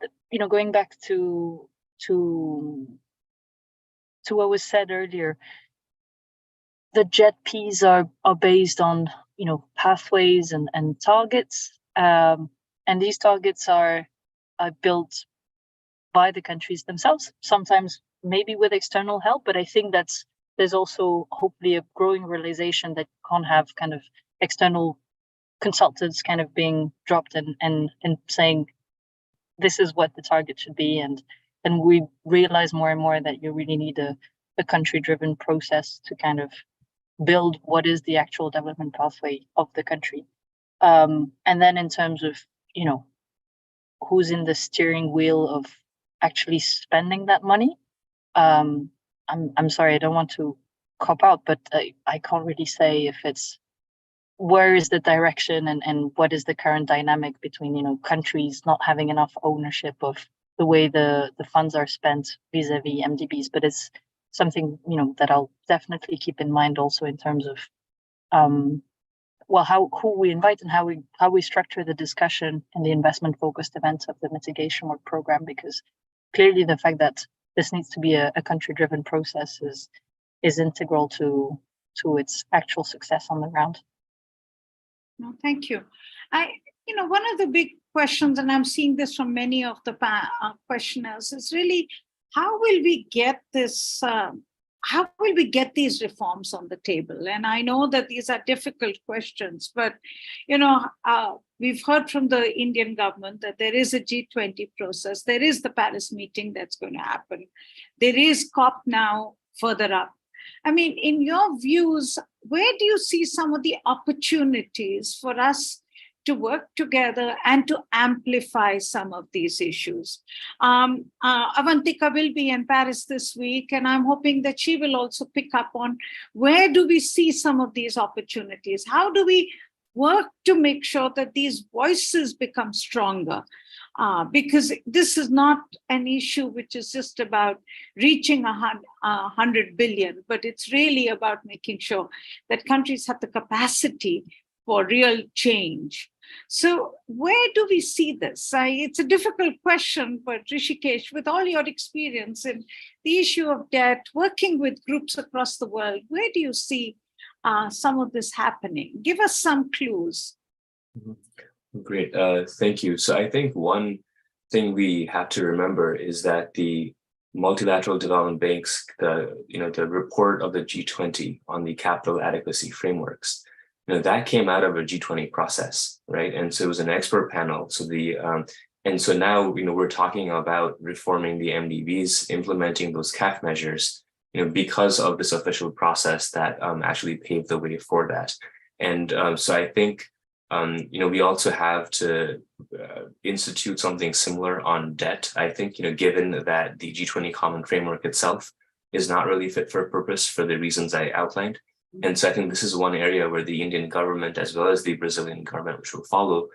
going back to what was said earlier, the JETPs are based on pathways and targets, and these targets are built by the countries themselves, sometimes maybe with external help, but I think there's also hopefully a growing realization that you can't have kind of external consultants kind of being dropped and saying this is what the target should be, and we realize more and more that you really need a country-driven process to kind of build what is the actual development pathway of the country. And then in terms of, who's in the steering wheel of actually spending that money, I'm sorry, I don't want to cop out, but I can't really say if it's where is the direction and what is the current dynamic between, countries not having enough ownership of the way the funds are spent vis-a-vis MDBs, but it's something, that I'll definitely keep in mind also in terms of, who we invite and how we structure the discussion in the investment-focused events of the mitigation work program, because clearly the fact that this needs to be a country-driven process is integral to its actual success on the ground. No, thank you. One of the big questions, and I'm seeing this from many of the questioners, is really how will we get this? How will we get these reforms on the table? And I know that these are difficult questions, but we've heard from the Indian government that there is a G20 process. There is the Paris meeting that's going to happen. There is COP now further up. I mean, in your views, where do you see some of the opportunities for us to work together and to amplify some of these issues? Avantika will be in Paris this week, and I'm hoping that she will also pick up on where do we see some of these opportunities? How do we work to make sure that these voices become stronger? Because this is not an issue which is just about reaching 100 billion, but it's really about making sure that countries have the capacity for real change. So where do we see this? It's a difficult question, but Rishikesh, with all your experience in the issue of debt, working with groups across the world, where do you see some of this happening? Give us some clues. Great, thank you. So I think one thing we have to remember is that the multilateral development banks, the report of the G20 on the capital adequacy frameworks, that came out of a G20 process, right? And so it was an expert panel. So and so now, we're talking about reforming the MDBs, implementing those CAF measures, because of this official process that actually paved the way for that. And so I think, we also have to institute something similar on debt. I think, given that the G20 Common Framework itself is not really fit for purpose for the reasons I outlined. And so I think this is one area where the Indian government, as well as the Brazilian government, which will follow,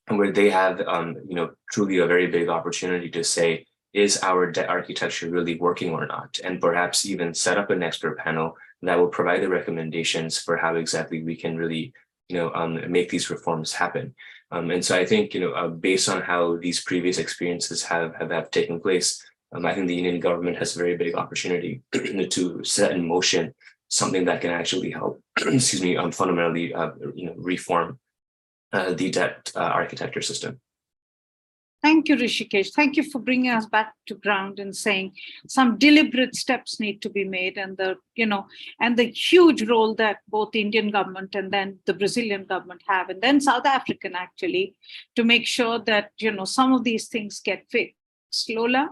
where they have, truly a very big opportunity to say, is our debt architecture really working or not? And perhaps even set up an expert panel that will provide the recommendations for how exactly we can really, make these reforms happen. And so I think, based on how these previous experiences have taken place, I think the Indian government has a very big opportunity to set in motion something that can actually help, fundamentally, reform the debt architecture system. Thank you, Rishikesh. Thank you for bringing us back to ground and saying some deliberate steps need to be made, and the huge role that both the Indian government and then the Brazilian government have, and then South African actually, to make sure that some of these things get fixed. Lola?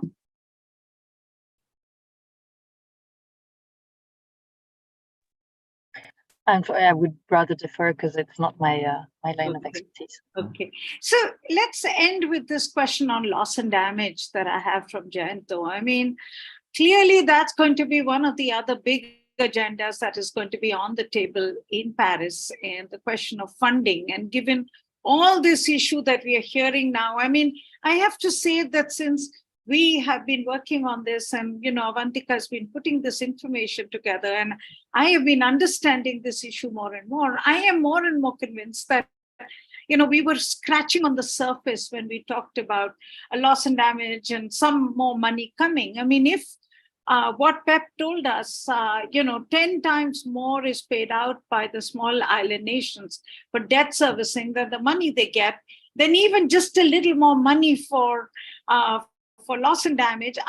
I would rather defer because it's not my line of expertise. Okay, so let's end with this question on loss and damage that I have from Jayanto. I mean, clearly that's going to be one of the other big agendas that is going to be on the table in Paris, and the question of funding. And given all this issue that we are hearing now, I mean, I have to say that since we have been working on this, and Avantika has been putting this information together, and I have been understanding this issue more and more, I am more and more convinced that we were scratching on the surface when we talked about a loss and damage and some more money coming. I mean, if what Pep told us, 10 times more is paid out by the small island nations for debt servicing than the money they get, then even just a little more money for loss and damage,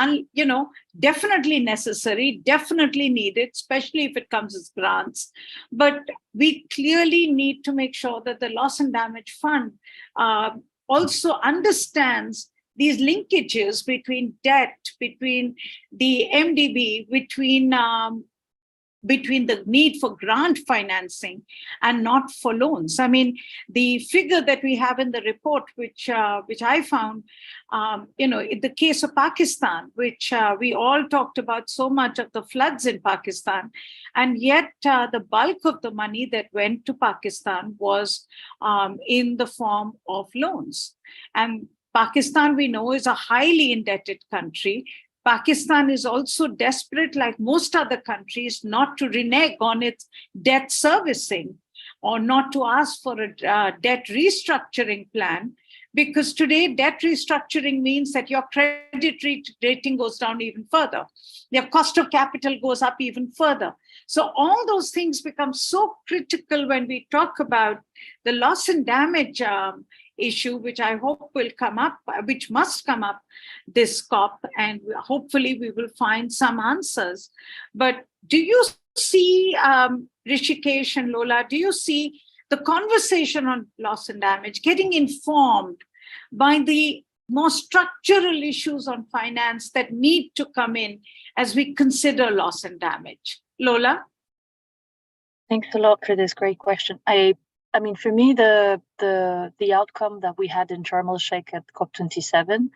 definitely necessary, definitely needed, especially if it comes as grants. But we clearly need to make sure that the loss and damage fund also understands these linkages between debt, between the MDB, between the need for grant financing and not for loans. I mean, the figure that we have in the report, which I found, in the case of Pakistan, which we all talked about so much of the floods in Pakistan, and yet the bulk of the money that went to Pakistan was in the form of loans. And Pakistan, we know, is a highly indebted country. Pakistan is also desperate, like most other countries, not to renege on its debt servicing or not to ask for a debt restructuring plan, because today debt restructuring means that your credit rating goes down even further. Your cost of capital goes up even further. So all those things become so critical when we talk about the loss and damage issue, which I hope will come up, which must come up this COP, and hopefully we will find some answers. But do you see, Rishikesh and Lola, do you see the conversation on loss and damage getting informed by the more structural issues on finance that need to come in as we consider loss and damage? Lola? Thanks a lot for this great question. I mean, for me, the outcome that we had in Sharm el-Sheikh at COP27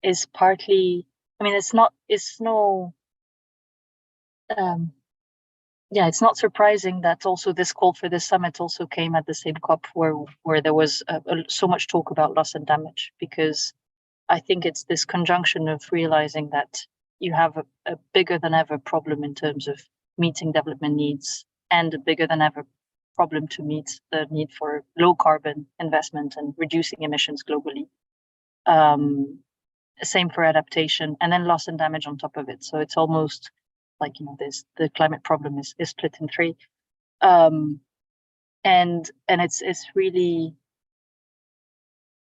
is partly, I mean, it's not surprising that also this call for this summit also came at the same COP where there was so much talk about loss and damage, because I think it's this conjunction of realizing that you have a bigger than ever problem in terms of meeting development needs, and a bigger than ever problem to meet the need for low carbon investment and reducing emissions globally. Same for adaptation, and then loss and damage on top of it. So it's almost like, the climate problem is split in three. And it's really,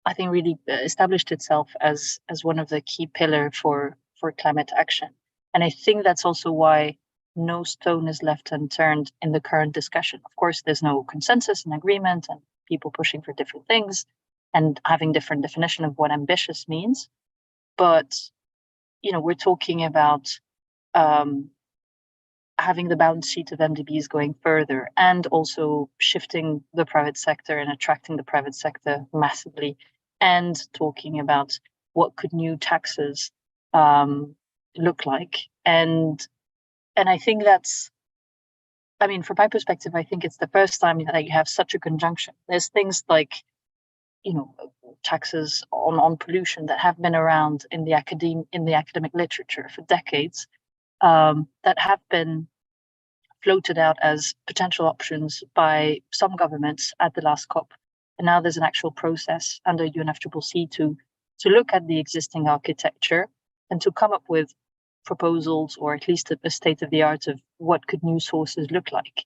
I think, really established itself as one of the key pillars for climate action. And I think that's also why no stone is left unturned in the current discussion. Of course, there's no consensus and agreement, and people pushing for different things and having different definition of what ambitious means. But, we're talking about having the balance sheet of MDBs going further, and also shifting the private sector and attracting the private sector massively, and talking about what could new taxes look like. And I think that's, from my perspective, I think it's the first time that you have such a conjunction. There's things like, taxes on pollution that have been around in the academic literature for decades, that have been floated out as potential options by some governments at the last COP. And now there's an actual process under UNFCCC to look at the existing architecture and to come up with proposals, or at least a state of the art of what could new sources look like.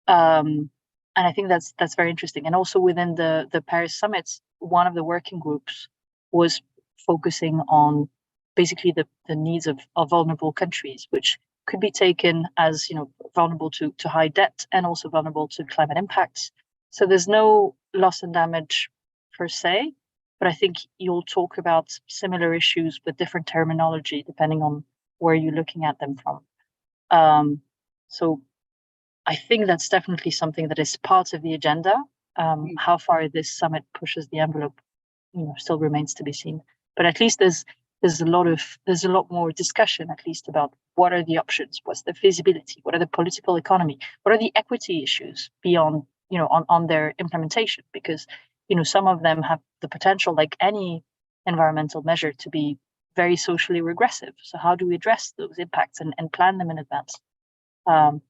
And I think that's very interesting. And also within the Paris summits, one of the working groups was focusing on basically the needs of vulnerable countries, which could be taken as, vulnerable to high debt and also vulnerable to climate impacts. So there's no loss and damage per se, but I think you'll talk about similar issues with different terminology depending on where you're looking at them from. So I think that's definitely something that is part of the agenda. How far this summit pushes the envelope, still remains to be seen. But at least there's a lot more discussion, at least, about what are the options, what's the feasibility, what are the political economy, what are the equity issues beyond, on their implementation, because, some of them have the potential, like any environmental measure, to be very socially regressive. So how do we address those impacts and plan them in advance?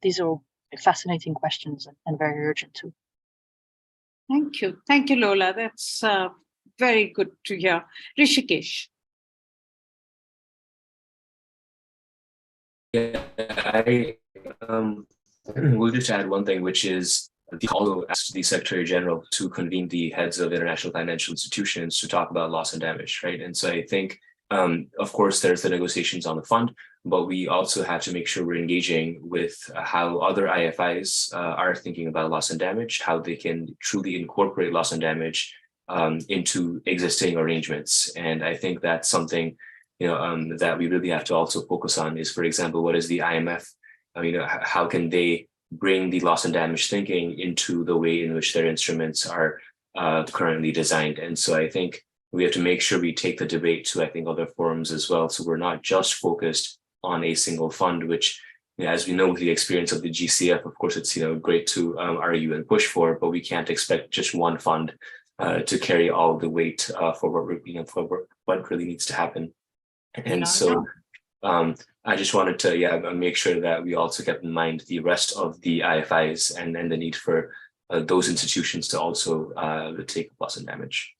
These are fascinating questions and very urgent too. Thank you, Lola. That's very good to hear. Rishikesh. Yeah, I will just add one thing, which is also asked the Secretary General to convene the heads of international financial institutions to talk about loss and damage, right? And so I think, of course, there's the negotiations on the fund, but we also have to make sure we're engaging with how other IFIs are thinking about loss and damage, how they can truly incorporate loss and damage into existing arrangements. And I think that's something that we really have to also focus on is, for example, what is the IMF? How can they bring the loss and damage thinking into the way in which their instruments are currently designed? And so I think we have to make sure we take the debate to, I think, other forums as well. So we're not just focused on a single fund, which, as we know, with the experience of the GCF, of course, it's great to argue and push for, but we can't expect just one fund to carry all the weight for what really needs to happen. And so I just wanted to make sure that we also kept in mind the rest of the IFIs and the need for those institutions to also take loss and damage.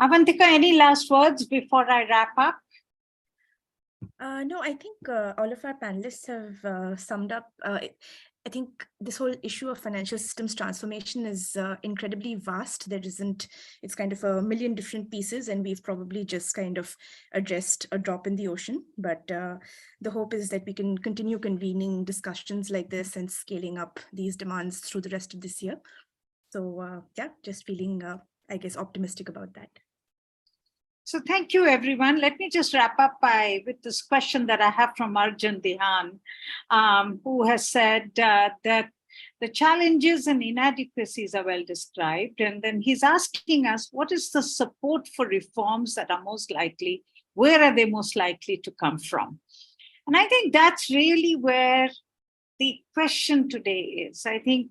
Avantika, any last words before I wrap up? No, I think all of our panelists have summed up. I think this whole issue of financial systems transformation is incredibly vast. It's kind of a million different pieces, and we've probably just kind of addressed a drop in the ocean. But the hope is that we can continue convening discussions like this and scaling up these demands through the rest of this year. So just feeling, I guess, optimistic about that. So thank you, everyone. Let me just wrap up with this question that I have from Arjun Dihan, who has said that the challenges and inadequacies are well described. And then he's asking us, what is the support for reforms that are most likely? Where are they most likely to come from? And I think that's really where the question today is. I think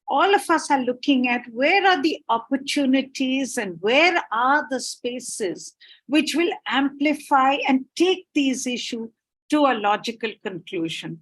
all of us are looking at where are the opportunities and where are the spaces which will amplify and take these issues to a logical conclusion.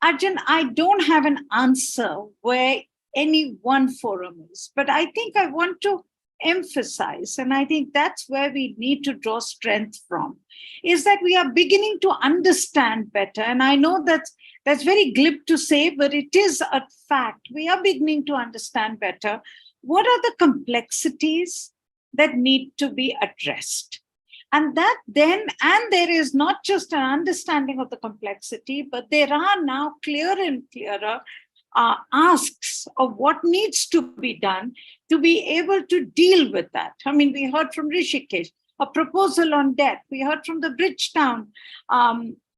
Arjun, I don't have an answer where any one forum is, but I think I want to emphasize, and I think that's where we need to draw strength from, is that we are beginning to understand better. And I know that's very glib to say, but it is a fact. We are beginning to understand better what are the complexities that need to be addressed. And that then, and there is not just an understanding of the complexity, but there are now clearer and clearer asks of what needs to be done to be able to deal with that. I mean, we heard from Rishikesh, a proposal on debt. We heard from the Bridgetown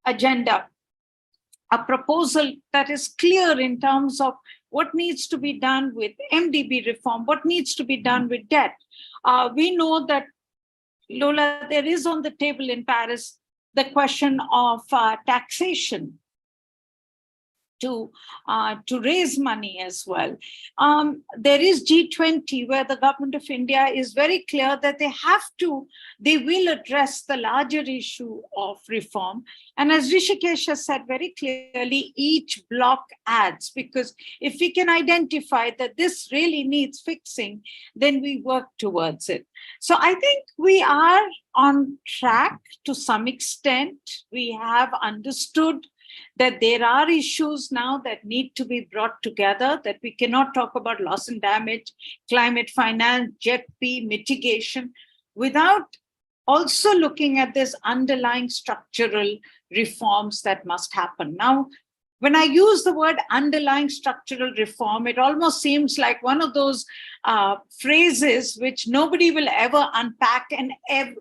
agenda, a proposal that is clear in terms of what needs to be done with MDB reform, what needs to be done with debt. We know that, Lola, there is on the table in Paris the question of taxation to raise money as well. There is G20, where the government of India is very clear that they will address the larger issue of reform. And as Rishikesh has said very clearly, each block adds, because if we can identify that this really needs fixing, then we work towards it. So I think we are on track to some extent. We have understood that there are issues now that need to be brought together, that we cannot talk about loss and damage, climate finance, JETP, mitigation, without also looking at this underlying structural reforms that must happen. Now, when I use the word underlying structural reform, it almost seems like one of those phrases which nobody will ever unpack and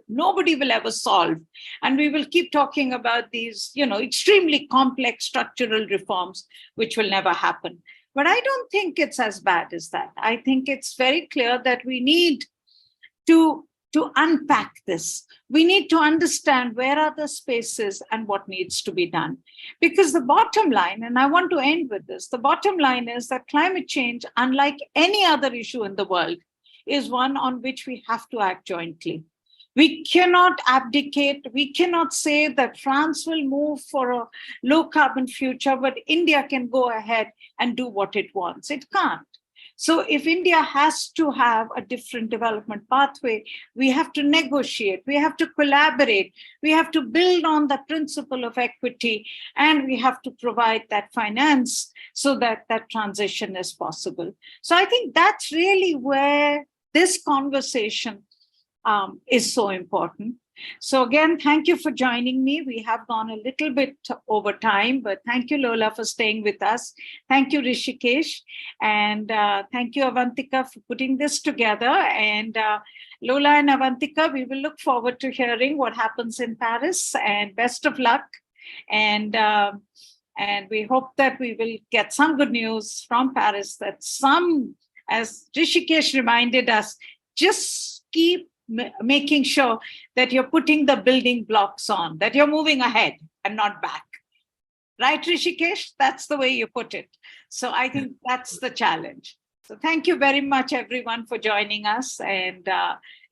nobody will ever solve. And we will keep talking about these, extremely complex structural reforms, which will never happen. But I don't think it's as bad as that. I think it's very clear that we need to unpack this. We need to understand where are the spaces and what needs to be done. Because the bottom line, and I want to end with this, the bottom line is that climate change, unlike any other issue in the world, is one on which we have to act jointly. We cannot abdicate. We cannot say that France will move for a low carbon future, but India can go ahead and do what it wants. It can't. So if India has to have a different development pathway, we have to negotiate, we have to collaborate, we have to build on the principle of equity, and we have to provide that finance so that that transition is possible. So I think that's really where this conversation is so important. So again, thank you for joining me. We have gone a little bit over time, but thank you, Lola, for staying with us. Thank you, Rishikesh. And thank you, Avantika, for putting this together. And Lola and Avantika, we will look forward to hearing what happens in Paris, and best of luck. And we hope that we will get some good news from Paris, that as Rishikesh reminded us, just keep making sure that you're putting the building blocks on, that you're moving ahead and not back. Right, Rishikesh? That's the way you put it. So I think that's the challenge. So thank you very much, everyone, for joining us, and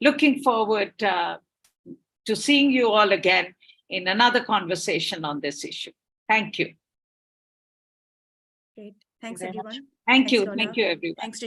looking forward to seeing you all again in another conversation on this issue. Thank you. Great. Thanks, everyone. Thank you. Lola. Thank you, everyone. Thanks.